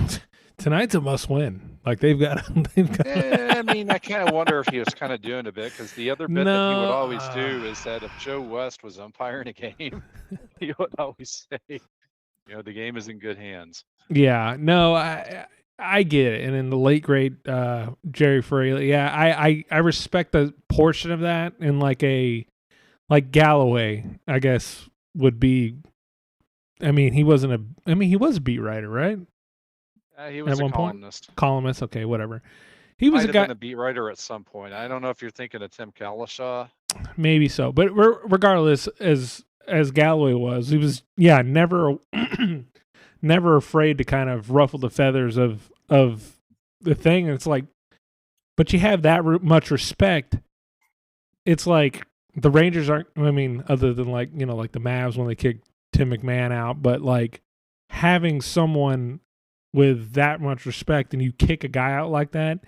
[SPEAKER 8] tonight's a must-win. Like they've got.
[SPEAKER 10] I mean, I kind of wonder if he was kind of doing a bit, because the other bit that he would always do is that if Joe West was umpiring a game, he would always say, the game is in good hands.
[SPEAKER 8] Yeah, no, I get it. And in the late great Jerry Fraley, I respect the portion of that, and like Galloway, I guess, would be. I mean, he was a beat writer, right?
[SPEAKER 10] He was a columnist.
[SPEAKER 8] Columnist, okay, whatever. He was
[SPEAKER 10] Might have been a beat writer at some point. I don't know if you're thinking of Tim Kalishaw.
[SPEAKER 8] Maybe so, but regardless, as as Galloway was. He was never never afraid to kind of ruffle the feathers of the thing. And it's like, but you have that much respect. It's like the Rangers aren't. I mean, other than like the Mavs when they kicked Tim McMahon out, but like having someone with that much respect and you kick a guy out like that,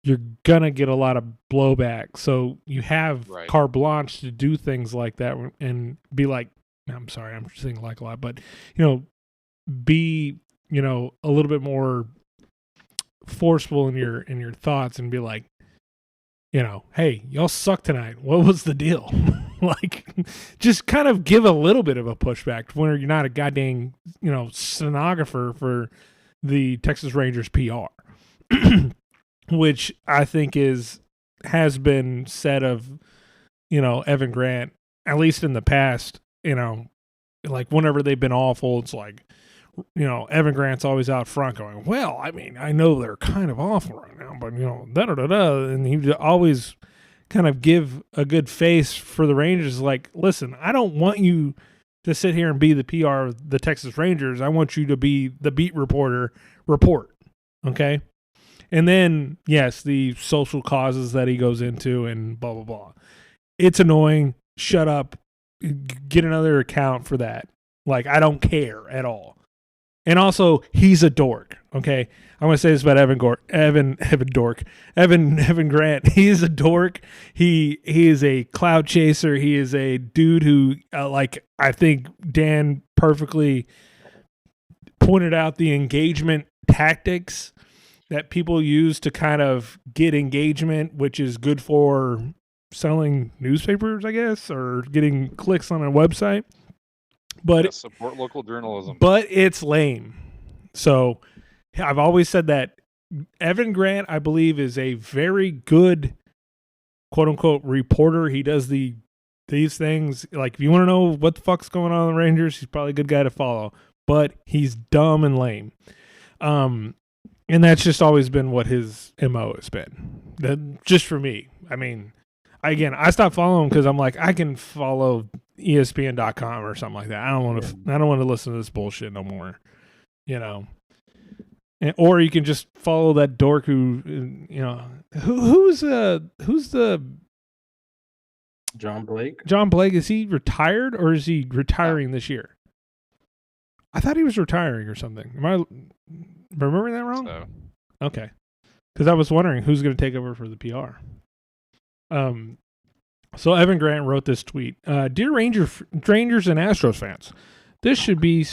[SPEAKER 8] you're gonna get a lot of blowback. So you have carte blanche to do things like that and be like, I'm sorry, I'm saying like a lot, but be a little bit more forceful in your thoughts and be like, hey, y'all suck tonight. What was the deal? Like, just kind of give a little bit of a pushback when you're not a goddamn stenographer for the Texas Rangers PR. Which I think has been said of, Evan Grant, at least in the past, like whenever they've been awful, it's like, Evan Grant's always out front going, well, I mean, I know they're kind of awful right now, but, da-da-da-da. And he always kind of give a good face for the Rangers. Like, listen, I don't want you to sit here and be the PR of the Texas Rangers. I want you to be the beat reporter, okay? And then, yes, the social causes that he goes into and blah, blah, blah. It's annoying. Shut up. Get another account for that. Like, I don't care at all. And also, he's a dork, okay? I'm going to say this about Evan Grant. He is a dork. He is a cloud chaser. He is a dude who, I think Dan perfectly pointed out the engagement tactics that people use to kind of get engagement, which is good for selling newspapers, I guess, or getting clicks on a website. But
[SPEAKER 10] support local journalism.
[SPEAKER 8] But it's lame. So I've always said that Evan Grant, I believe, is a very good quote unquote reporter. He does these things. Like, if you want to know what the fuck's going on in the Rangers, he's probably a good guy to follow. But he's dumb and lame. And that's just always been what his MO has been. Just for me. I mean, I stopped following him because I'm like, I can follow ESPN.com or something like that. I don't want to listen to this bullshit no more. Or you can just follow that dork who's the
[SPEAKER 9] John Blake.
[SPEAKER 8] John Blake, is he retired or is he retiring this year? I thought he was retiring or something. Am I remembering that wrong?
[SPEAKER 10] So.
[SPEAKER 8] Okay. Because I was wondering who's going to take over for the PR. So Evan Grant wrote this tweet. Dear Rangers and Astros fans, this should be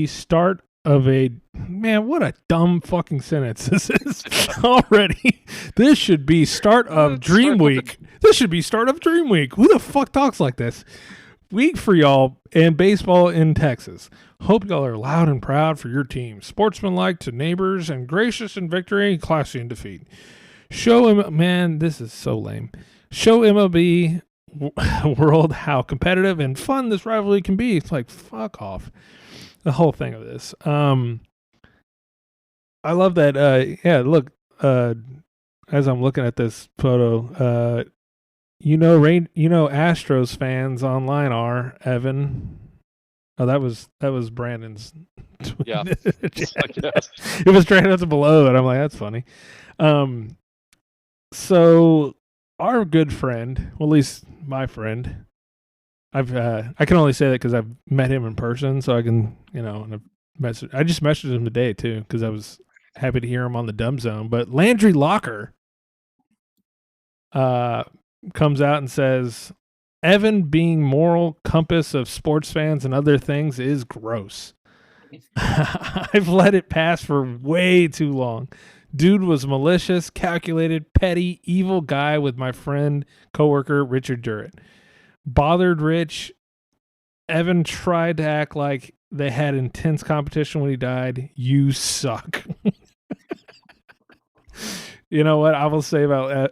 [SPEAKER 8] start of a, man, what a dumb fucking sentence this is already. This should be start of Dream Week. This should be start of Dream Week. Who the fuck talks like this? Week for y'all and baseball in Texas. Hope y'all are loud and proud for your team. Sportsmanlike to neighbors and gracious in victory, classy in defeat. Show him, man, this is so lame. Show MLB world how competitive and fun this rivalry can be. It's like, fuck off. The whole thing of this. I love that. Look, as I'm looking at this photo, Astros fans online are, Evan. Oh, that was Brandon's.
[SPEAKER 10] Yeah.
[SPEAKER 8] It was Brandon's below it. I'm like, that's funny. So our good friend, well, at least my friend, I can only say that because I've met him in person, so I can, I just messaged him today too because I was happy to hear him on the Dumb Zone. But Landry Locker comes out and says, Evan being moral compass of sports fans and other things is gross. I've let it pass for way too long. Dude was malicious, calculated, petty, evil guy with my friend, coworker, Richard Durrett. Bothered Rich. Evan tried to act like they had intense competition when he died. You suck. You know what I will say about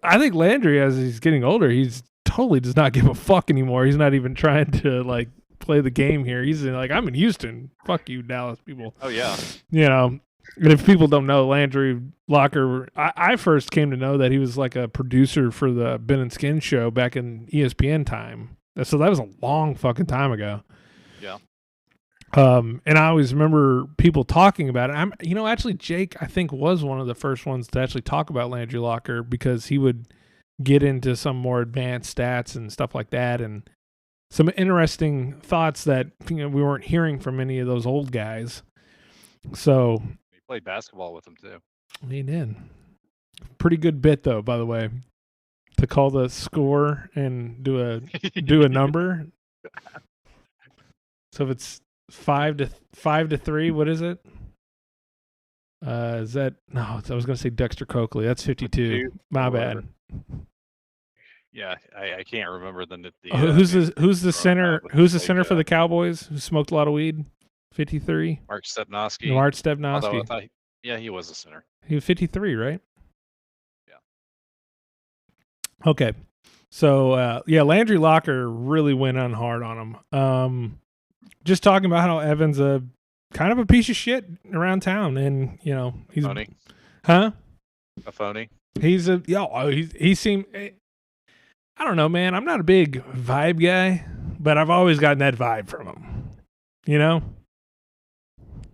[SPEAKER 8] I think Landry, as he's getting older, he's totally does not give a fuck anymore. He's not even trying to like play the game here. He's like, I'm in Houston. Fuck you, Dallas people.
[SPEAKER 10] Oh yeah.
[SPEAKER 8] And if people don't know, Landry Locker, I first came to know that he was like a producer for the Ben and Skin show back in ESPN time. So that was a long fucking time ago.
[SPEAKER 10] Yeah.
[SPEAKER 8] And I always remember people talking about it. Actually, Jake, I think, was one of the first ones to actually talk about Landry Locker because he would get into some more advanced stats and stuff like that, and some interesting thoughts that we weren't hearing from any of those old guys. So
[SPEAKER 10] He played basketball with him too.
[SPEAKER 8] he did. Pretty good bit though, by the way, to call the score and do a number. So if it's 5-3, what is it? Is that no? I was going to say Dexter Coakley. That's 52. My bad.
[SPEAKER 10] Yeah, I can't remember the
[SPEAKER 8] who's the center? Who's the center for the Cowboys? Who smoked a lot of weed? 53.
[SPEAKER 10] Mark Stepnoski.
[SPEAKER 8] Mark Stepnoski.
[SPEAKER 10] Although yeah, he was a center.
[SPEAKER 8] He was 53, right?
[SPEAKER 10] Yeah.
[SPEAKER 8] Okay. So Landry Locker really went on hard on him. Just talking about how Evan's a kind of a piece of shit around town, and he's
[SPEAKER 10] phony.
[SPEAKER 8] Huh?
[SPEAKER 10] A phony.
[SPEAKER 8] He's he seemed. I don't know, man. I'm not a big vibe guy, but I've always gotten that vibe from him.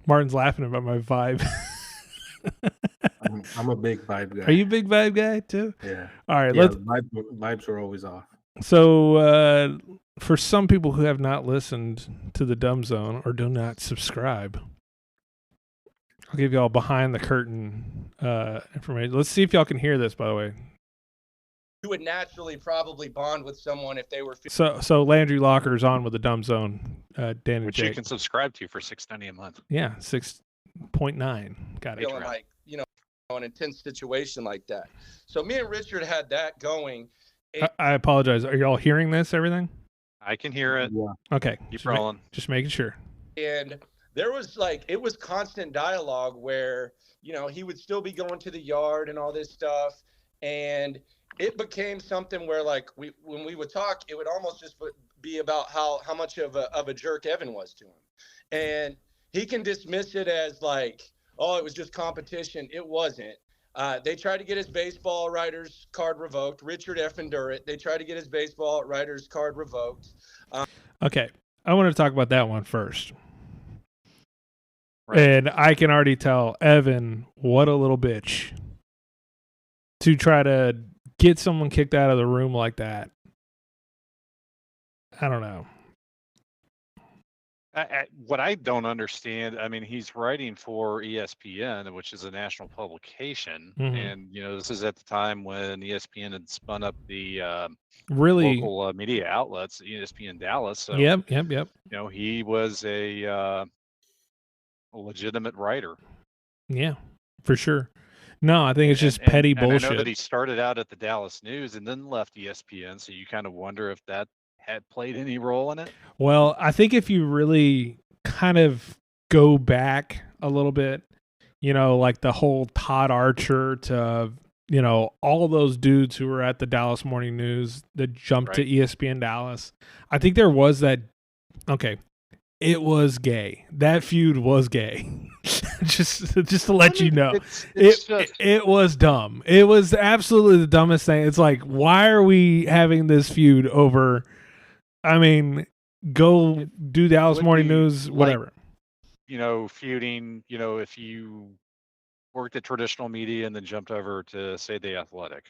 [SPEAKER 8] Martin's laughing about my vibe.
[SPEAKER 9] I'm a big vibe guy.
[SPEAKER 8] Are you a big vibe guy too?
[SPEAKER 9] Yeah.
[SPEAKER 8] All right.
[SPEAKER 9] Yeah, vibes are always off.
[SPEAKER 8] So for some people who have not listened to the Dumb Zone or do not subscribe, I'll give y'all behind the curtain information. Let's see if y'all can hear this, by the way.
[SPEAKER 3] You would naturally probably bond with someone if they were.
[SPEAKER 8] So Landry Locker's on with the Dumb Zone. Dan and
[SPEAKER 10] Which
[SPEAKER 8] Jake.
[SPEAKER 10] you can subscribe to for $6.90 a month.
[SPEAKER 8] Yeah, 6.9. Got it.
[SPEAKER 3] Feeling like an intense situation like that. So me and Richard had that going.
[SPEAKER 8] I apologize. Are y'all hearing this? Everything?
[SPEAKER 10] I can hear it.
[SPEAKER 9] Yeah.
[SPEAKER 8] Okay.
[SPEAKER 10] Keep rolling.
[SPEAKER 8] Just making sure.
[SPEAKER 3] And there was it was constant dialogue where he would still be going to the yard and all this stuff, and it became something where when we would talk, it would almost just be about how much of a jerk Evan was to him, and he can dismiss it as oh, it was just competition. It wasn't. They tried to get his baseball writer's card revoked. Richard effing Durrett. They tried to get his baseball writer's card revoked.
[SPEAKER 8] Okay, I want to talk about that one first.
[SPEAKER 10] Right.
[SPEAKER 8] And I can already tell Evan, what a little bitch, to try to get someone kicked out of the room like that. I don't know.
[SPEAKER 10] What I don't understand, I mean, he's writing for ESPN, which is a national publication, and this is at the time when ESPN had spun up the local media outlets, ESPN Dallas. So
[SPEAKER 8] Yep.
[SPEAKER 10] he was a legitimate writer.
[SPEAKER 8] Yeah, for sure. No, I think it's just petty bullshit.
[SPEAKER 10] I know that he started out at the Dallas News and then left ESPN, so you kind of wonder if that had played any role in it.
[SPEAKER 8] Well, I think if you really kind of go back a little bit, like the whole Todd Archer to, all those dudes who were at the Dallas Morning News that jumped to ESPN Dallas, I think there was that. Okay, it was gay. That feud was gay. just to let you know, it was dumb. It was absolutely the dumbest thing. It's like, why are we having this feud over? I mean, go do Dallas Morning News, whatever.
[SPEAKER 10] Feuding. If you worked at traditional media and then jumped over to, say, The Athletic,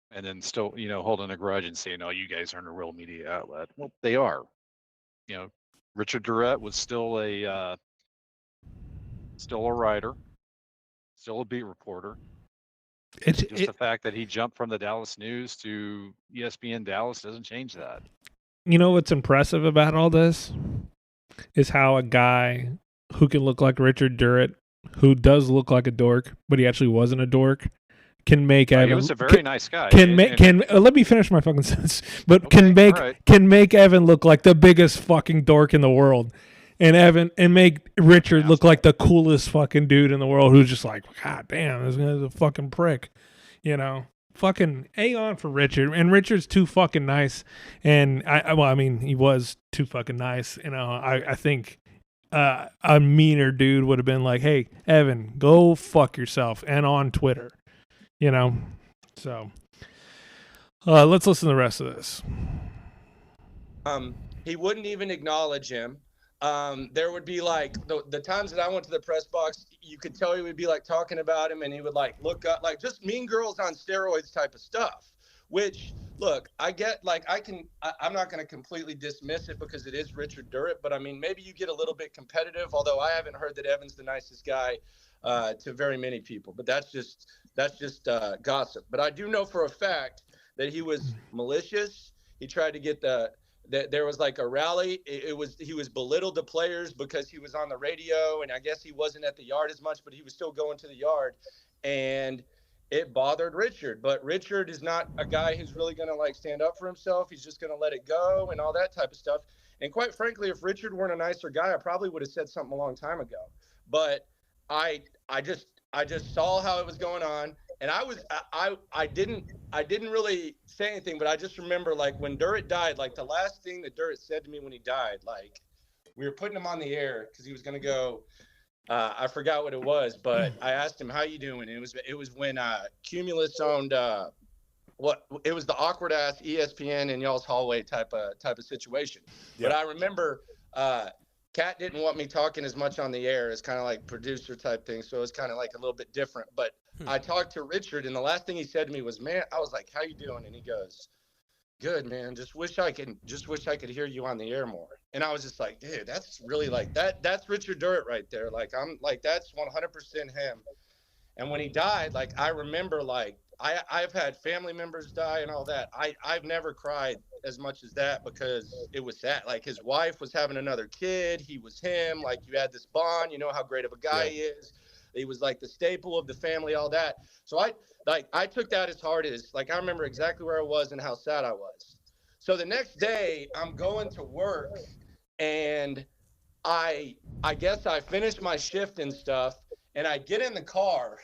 [SPEAKER 10] and then still, holding a grudge and saying, "No, you guys aren't a real media outlet." Well, they are. Richard Durrett was still a writer, still a beat reporter. The fact that he jumped from the Dallas News to ESPN Dallas doesn't change that.
[SPEAKER 8] You know what's impressive about all this is how a guy who can look like Richard Durrett, who does look like a dork, but he actually wasn't a dork, can make Evan.
[SPEAKER 10] He was a very nice guy.
[SPEAKER 8] Let me finish my fucking sentence. But can make Evan look like the biggest fucking dork in the world, and make Richard look like the coolest fucking dude in the world, who's just like, God damn, this guy's a fucking prick, Fucking A on for Richard, and Richard's too fucking nice, and he was too fucking nice. I think a meaner dude would have been like, hey, Evan, go fuck yourself, and on Twitter. So Let's listen to the rest of this.
[SPEAKER 3] He wouldn't even acknowledge him. There would be like the times that I went to the press box, you could tell he would be like talking about him, and he would like look up, like just Mean Girls on steroids type of stuff. Which, look, I get, like, I'm not going to completely dismiss it because it is Richard Durrett, but I mean, maybe you get a little bit competitive, although I haven't heard that Evan's the nicest guy to very many people, but that's just gossip. But I do know for a fact that he was malicious. He tried to get there was like a rally. He was belittled to players because he was on the radio, and I guess he wasn't at the yard as much, but he was still going to the yard, and it bothered Richard. But Richard is not a guy who's really going to like stand up for himself. He's just going to let it go and all that type of stuff. And quite frankly, if Richard weren't a nicer guy, I probably would have said something a long time ago. But I just saw how it was going on, and I didn't really say anything, but I just remember, like, when Durrett died, like the last thing that Durrett said to me when he died, like, we were putting him on the air because he was going to go. I forgot what it was, but I asked him, "How you doing?" And it was when Cumulus owned it was the awkward ass ESPN in y'all's hallway type of situation. Yeah. But I remember Kat didn't want me talking as much on the air as kind of like producer type thing, so it was kind of like a little bit different. But I talked to Richard, and the last thing he said to me was, "Man," I was like, "How you doing?" And he goes, "Good, man. Just wish I could hear you on the air more." And I was just like, dude, that's really like that's Richard Durrett right there. Like, I'm like, that's 100% him. And when he died, like, I remember, like, I've had family members die and all that. I've never cried as much as that because it was sad. Like, his wife was having another kid. He was him. Like, you had this bond. You know how great of a guy he is. He was like the staple of the family, all that. So I took that as hard as, like, I remember exactly where I was and how sad I was. So the next day I'm going to work, and I guess I finished my shift and stuff, and I get in the car,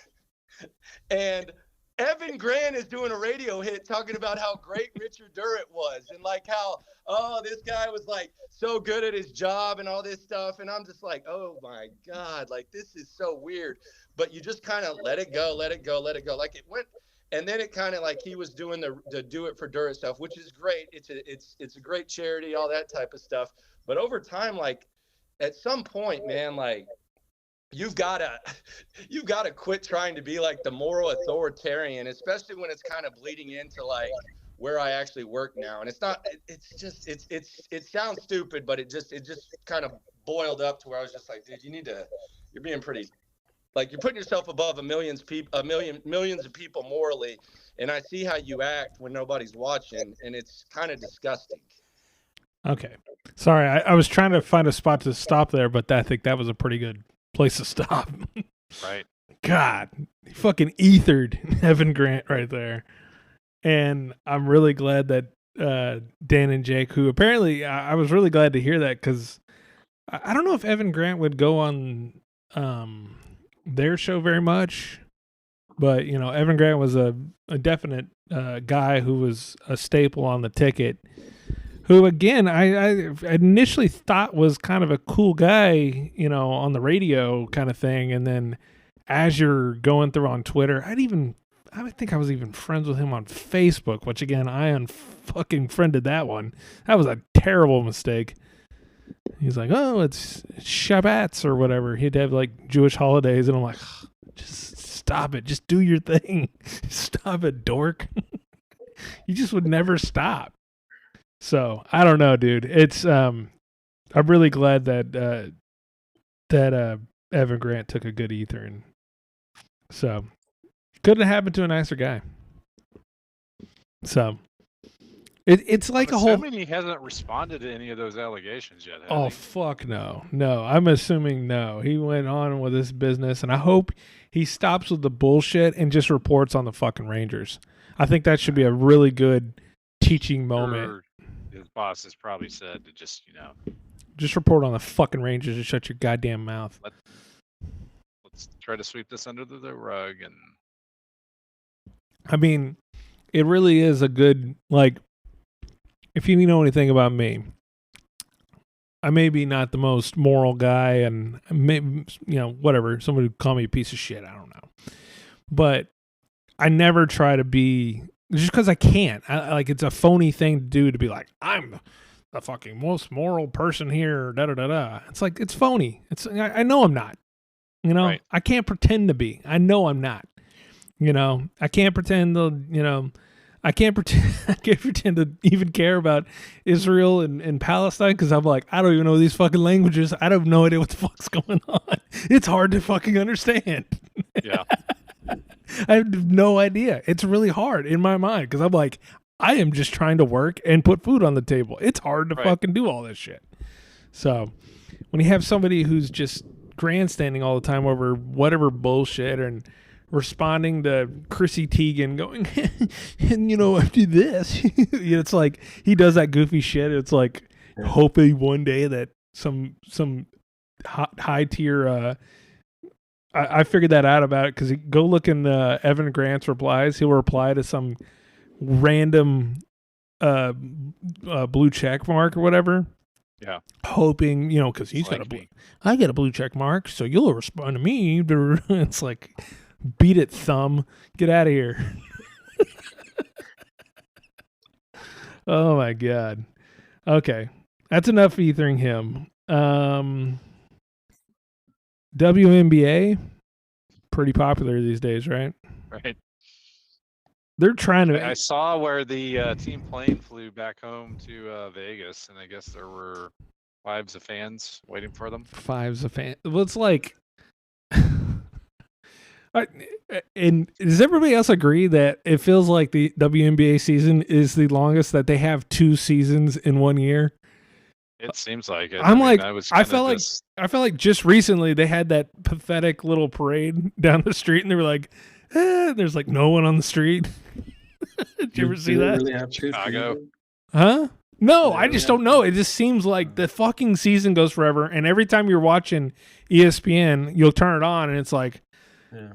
[SPEAKER 3] and Evan Grant is doing a radio hit talking about how great Richard Durrett was, and like how, oh, this guy was like so good at his job and all this stuff. And I'm just like, oh my God, like, this is so weird. But you just kind of let it go. Like, it went, and then it kind of like he was doing the Do It for Durrett stuff, which is great. It's a great charity, all that type of stuff. But over time, like, at some point, man, like, you've got to quit trying to be like the moral authoritarian, especially when it's kind of bleeding into like where I actually work now. And it's not, it sounds stupid, but it just kind of boiled up to where I was just like, dude, you're being pretty, like, you're putting yourself above millions of people morally. And I see how you act when nobody's watching, and it's kind of disgusting.
[SPEAKER 8] Okay. Sorry. I was trying to find a spot to stop there, but I think that was a pretty good place to stop.
[SPEAKER 10] Right.
[SPEAKER 8] God, he fucking ethered Evan Grant right there. And I'm really glad that Dan and Jake, who apparently I was really glad to hear that, because I don't know if Evan Grant would go on their show very much, but you know, Evan Grant was a definite guy who was a staple on the ticket, who, again, I initially thought was kind of a cool guy, you know, on the radio kind of thing. And then as you're going through on Twitter, I think I was even friends with him on Facebook, which, again, I unfucking friended that one. That was a terrible mistake. He's like, oh, it's Shabbats or whatever. He'd have like Jewish holidays. And I'm like, just stop it. Just do your thing. Stop it, dork. You just would never stop. So I don't know, dude. It's I'm really glad that Evan Grant took a good ether, and so couldn't have happened to a nicer guy. So it's like a whole.
[SPEAKER 10] Assuming he hasn't responded to any of those allegations yet.
[SPEAKER 8] Oh fuck no. I'm assuming no. He went on with his business, and I hope he stops with the bullshit and just reports on the fucking Rangers. I think that should be a really good teaching moment.
[SPEAKER 10] His boss has probably said to just,
[SPEAKER 8] just report on the fucking Rangers and shut your goddamn mouth.
[SPEAKER 10] Let's try to sweep this under the rug. And
[SPEAKER 8] I mean, it really is a good, like, if you know anything about me, I may be not the most moral guy, and maybe, whatever, somebody would call me a piece of shit, I don't know. But I never try to be just because I can't. Like it's a phony thing to do to be like, I'm the fucking most moral person here. Da da da da. It's like it's phony. I know I'm not. You know,
[SPEAKER 10] Right.
[SPEAKER 8] I can't pretend to be. I know I'm not. You know, I can't pretend to. You know, I can't pretend. I can't pretend to even care about Israel and Palestine because I'm like, I don't even know these fucking languages. I have no idea what the fuck's going on. It's hard to fucking understand.
[SPEAKER 10] Yeah.
[SPEAKER 8] I have no idea. It's really hard in my mind because I'm like, I am just trying to work and put food on the table. It's hard to fucking do all this shit. So when you have somebody who's just grandstanding all the time over whatever bullshit and responding to Chrissy Teigen going, and you know, I do this. It's like he does that goofy shit. It's like hoping one day that some high tier. I figured that out about it because go look in Evan Grant's replies. He'll reply to some random blue check mark or whatever.
[SPEAKER 10] Yeah.
[SPEAKER 8] Hoping, you know, because he's got I get a blue check mark, so you'll respond to me. It's like, beat it, thumb. Get out of here. Oh my God. Okay. That's enough ethering him. WNBA, pretty popular these days, right?
[SPEAKER 10] Right.
[SPEAKER 8] They're trying to.
[SPEAKER 10] I saw where the team plane flew back home to Vegas, and I guess there were fives of fans waiting for them.
[SPEAKER 8] Fives of fans. Well, it's like. And does everybody else agree that it feels like the WNBA season is the longest that they have 2 seasons in 1 year?
[SPEAKER 10] It seems like it.
[SPEAKER 8] I felt like just recently they had that pathetic little parade down the street, and they were like, there's like no one on the street. Did you ever see that?
[SPEAKER 9] Really have
[SPEAKER 10] Chicago?
[SPEAKER 8] Huh? No, I just don't know. It just seems like the fucking season goes forever, and every time you're watching ESPN, you'll turn it on, and it's like,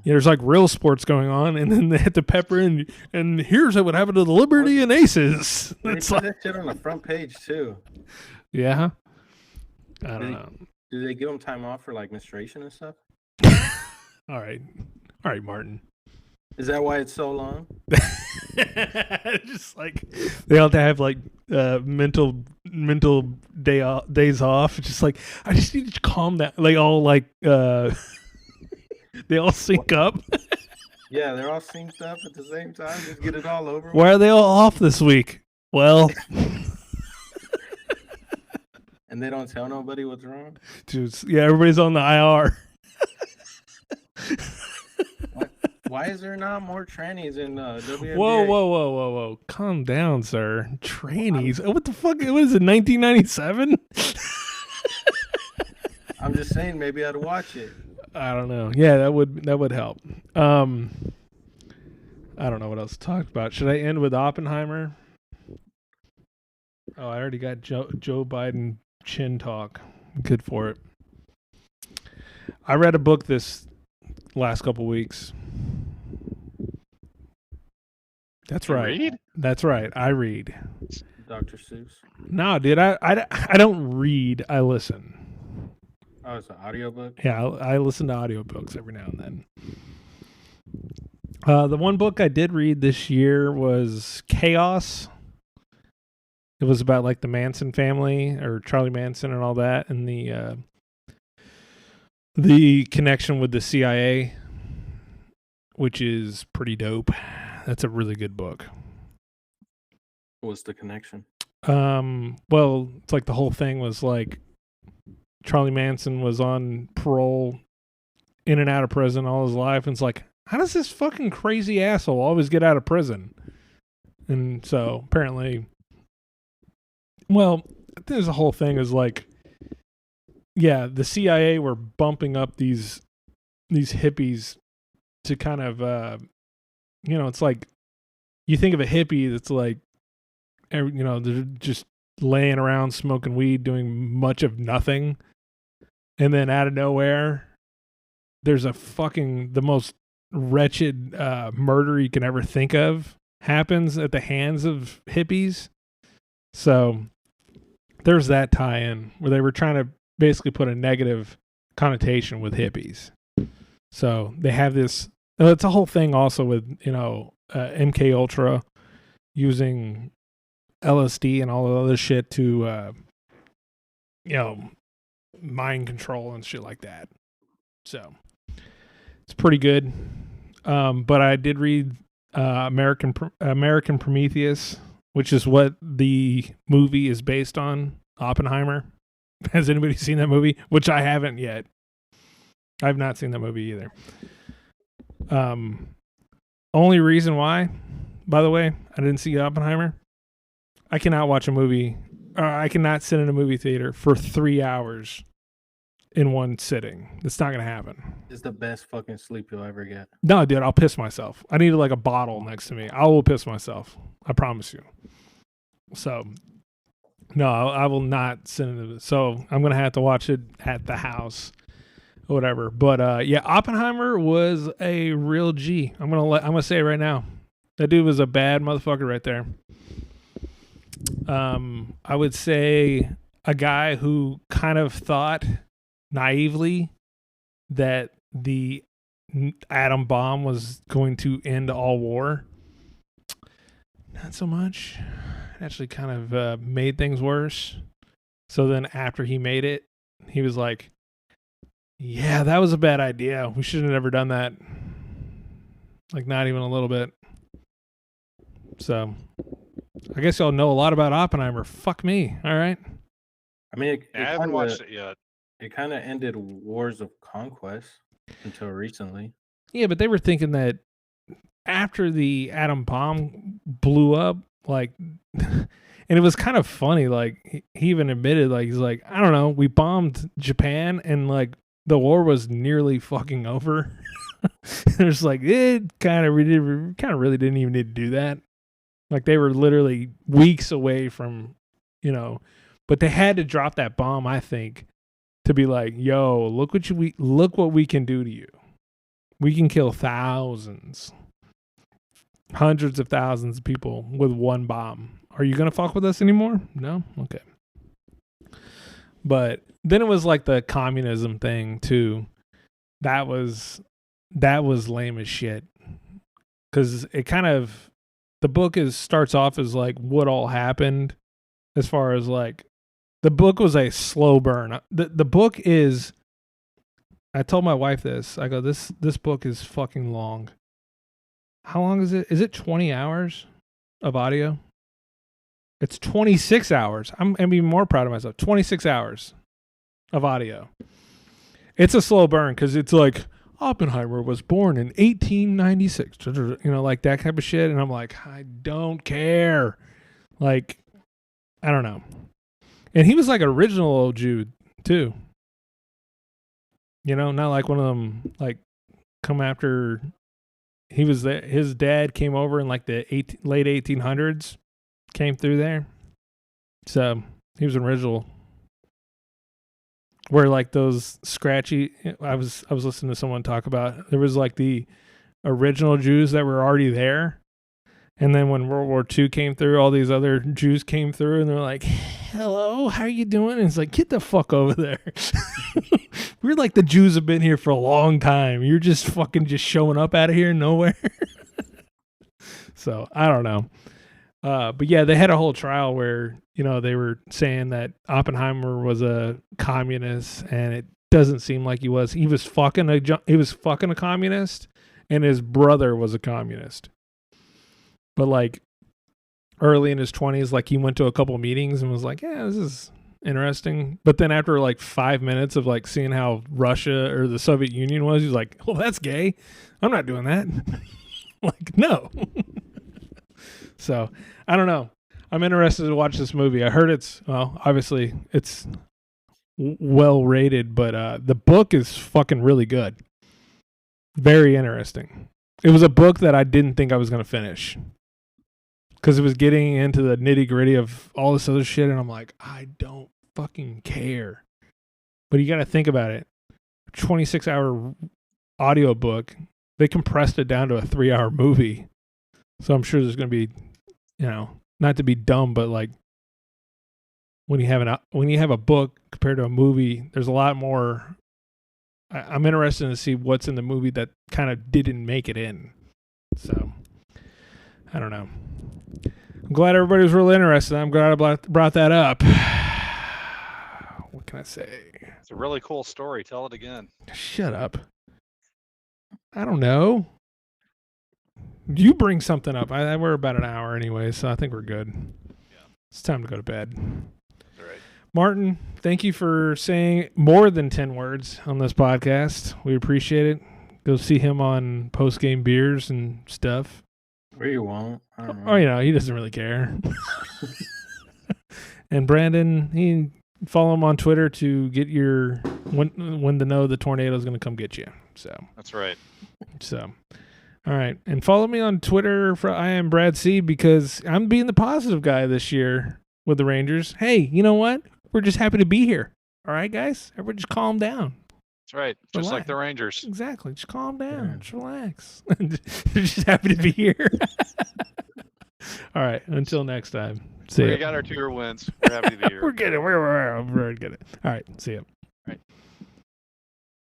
[SPEAKER 8] there's like real sports going on, and then they hit the pepper and here's what happened to the Liberty and Aces.
[SPEAKER 9] They
[SPEAKER 8] It's
[SPEAKER 9] put
[SPEAKER 8] like,
[SPEAKER 9] that shit on the front page too.
[SPEAKER 8] yeah, I don't know.
[SPEAKER 9] Do they give them time off for like menstruation and stuff?
[SPEAKER 8] All right, Martin.
[SPEAKER 9] Is that why it's so long?
[SPEAKER 8] Just like they have to have like mental days off. It's just like I just need to calm down. Like all like they all sync up.
[SPEAKER 9] Yeah, they're all synced up at the same time. Just get it all over.
[SPEAKER 8] Why are they all off this week? Well,
[SPEAKER 9] and they don't tell nobody what's wrong.
[SPEAKER 8] Dude, yeah, everybody's on the IR.
[SPEAKER 9] Why is there not more trannies in WNBA?
[SPEAKER 8] Whoa! Calm down, sir. Trannies? What the fuck? What is it? 1997?
[SPEAKER 9] I'm just saying, maybe I'd watch it.
[SPEAKER 8] I don't know. Yeah, that would help. I don't know what else to talk about. Should I end with Oppenheimer? Oh, I already got Joe Biden chin talk. Good for it. I read a book this last couple weeks. That's right.
[SPEAKER 10] Read?
[SPEAKER 8] That's right. I read.
[SPEAKER 9] Dr. Seuss.
[SPEAKER 8] No, dude. I don't read. I listen.
[SPEAKER 9] Oh, it's an audiobook?
[SPEAKER 8] Yeah, I listen to audiobooks every now and then. The one book I did read this year was Chaos. It was about like the Manson family or Charlie Manson and all that, and the connection with the CIA, which is pretty dope. That's a really good book.
[SPEAKER 9] What's the connection?
[SPEAKER 8] Well, it's like the whole thing was like Charlie Manson was on parole, in and out of prison all his life, and it's like, how does this fucking crazy asshole always get out of prison? And so apparently, well, there's a whole thing is like, yeah, the CIA were bumping up these hippies to kind of, it's like you think of a hippie that's like, they're just laying around smoking weed, doing much of nothing, and then out of nowhere, there's the most wretched murder you can ever think of happens at the hands of hippies. So there's that tie-in where they were trying to basically put a negative connotation with hippies. So they have this. It's a whole thing also with MK Ultra, using LSD and all the other shit to, mind control and shit like that. So it's pretty good. But I did read American Prometheus, which is what the movie is based on, Oppenheimer. Has anybody seen that movie? Which I haven't yet. I've not seen that movie either. Only reason why, by the way, I didn't see Oppenheimer. I cannot watch a movie. I cannot sit in a movie theater for 3 hours in one sitting. It's not gonna happen.
[SPEAKER 9] It's the best fucking sleep you'll ever get.
[SPEAKER 8] No, dude, I'll piss myself. I need like a bottle next to me. I will piss myself. I promise you. So, no, I will not sit in it. So I'm gonna have to watch it at the house, or whatever. But yeah, Oppenheimer was a real G. I'm gonna say it right now. That dude was a bad motherfucker right there. I would say a guy who kind of thought naively that the atom bomb was going to end all war. Not so much. It actually kind of made things worse. So then after he made it, he was like, yeah, that was a bad idea. We should have never done that. Like, not even a little bit. So I guess y'all know a lot about Oppenheimer. Fuck me. All right.
[SPEAKER 9] I mean,
[SPEAKER 10] I haven't watched it yet.
[SPEAKER 9] It kind of ended wars of conquest until recently.
[SPEAKER 8] Yeah, but they were thinking that after the atom bomb blew up, like, and it was kind of funny. Like, he even admitted, like, he's like, I don't know, we bombed Japan and like the war was nearly fucking over. It's like it kind of really didn't even need to do that. Like, they were literally weeks away from, but they had to drop that bomb, I think, to be like, yo, look what we can do to you. We can kill thousands, hundreds of thousands of people with one bomb. Are you going to fuck with us anymore? No? Okay. But then it was like the communism thing too. That was lame as shit. Cause it kind of, the book starts off as like what all happened, as far as like, the book was a slow burn. The book is, I told my wife this. I go, this book is fucking long. How long is it? Is it 20 hours of audio? It's 26 hours. I'm even more proud of myself. 26 hours of audio. It's a slow burn because it's like, Oppenheimer was born in 1896. Like that type of shit. And I'm like, I don't care. Like, I don't know. And he was like original old Jude too. Not like one of them like come after. He was there. His dad came over in like the late 1800s, came through there. So he was an original. Where like those scratchy, I was listening to someone talk about, there was like the original Jews that were already there. And then when World War II came through, all these other Jews came through and they're like, hello, how are you doing? And it's like, get the fuck over there. We're like, the Jews have been here for a long time. You're just fucking just showing up out of here nowhere. So I don't know. But yeah, they had a whole trial where, they were saying that Oppenheimer was a communist, and it doesn't seem like he was. He was fucking a communist, and his brother was a communist. But like early in his 20s, like he went to a couple meetings and was like, yeah, this is interesting. But then after like 5 minutes of like seeing how Russia or the Soviet Union was, he's like, well, that's gay. I'm not doing that. Like, no. So I don't know. I'm interested to watch this movie. I heard obviously it's well rated, but the book is fucking really good. Very interesting. It was a book that I didn't think I was going to finish because it was getting into the nitty gritty of all this other shit. And I'm like, I don't fucking care. But you got to think about it. 26-hour audio book. They compressed it down to a 3-hour movie. So I'm sure there's going to be, not to be dumb, but like when you have a book compared to a movie, there's a lot more. I'm interested to see what's in the movie that kind of didn't make it in. So I don't know. glad everybody was really interested. I'm glad I brought that up. What can I say?
[SPEAKER 10] It's a really cool story. Tell it again.
[SPEAKER 8] Shut up. I don't know. You bring something up. We're about an hour anyway, so I think we're good.
[SPEAKER 10] Yeah.
[SPEAKER 8] It's time to go to bed.
[SPEAKER 10] All right.
[SPEAKER 8] Martin, thank you for saying more than 10 words on this podcast. We appreciate it. Go see him on post-game beers and stuff.
[SPEAKER 9] Or you won't. I don't know.
[SPEAKER 8] Oh, you know, he doesn't really care. And Brandon, he follow him on Twitter to get your when to know the tornado is going to come get you. So
[SPEAKER 10] That's right.
[SPEAKER 8] So, all right, and follow me on Twitter for I am Brad C because I'm being the positive guy this year with the Rangers. Hey, you know what? We're just happy to be here. All right, guys, everybody, just calm down.
[SPEAKER 10] That's right. Just
[SPEAKER 8] Relax.
[SPEAKER 10] like the Rangers.
[SPEAKER 8] Exactly. Just calm down. Just relax. They're just happy to be here. All right. Until next time. See ya.
[SPEAKER 10] We got our 2 wins. We're happy to be here.
[SPEAKER 8] We're getting it. We're good. All right. See ya.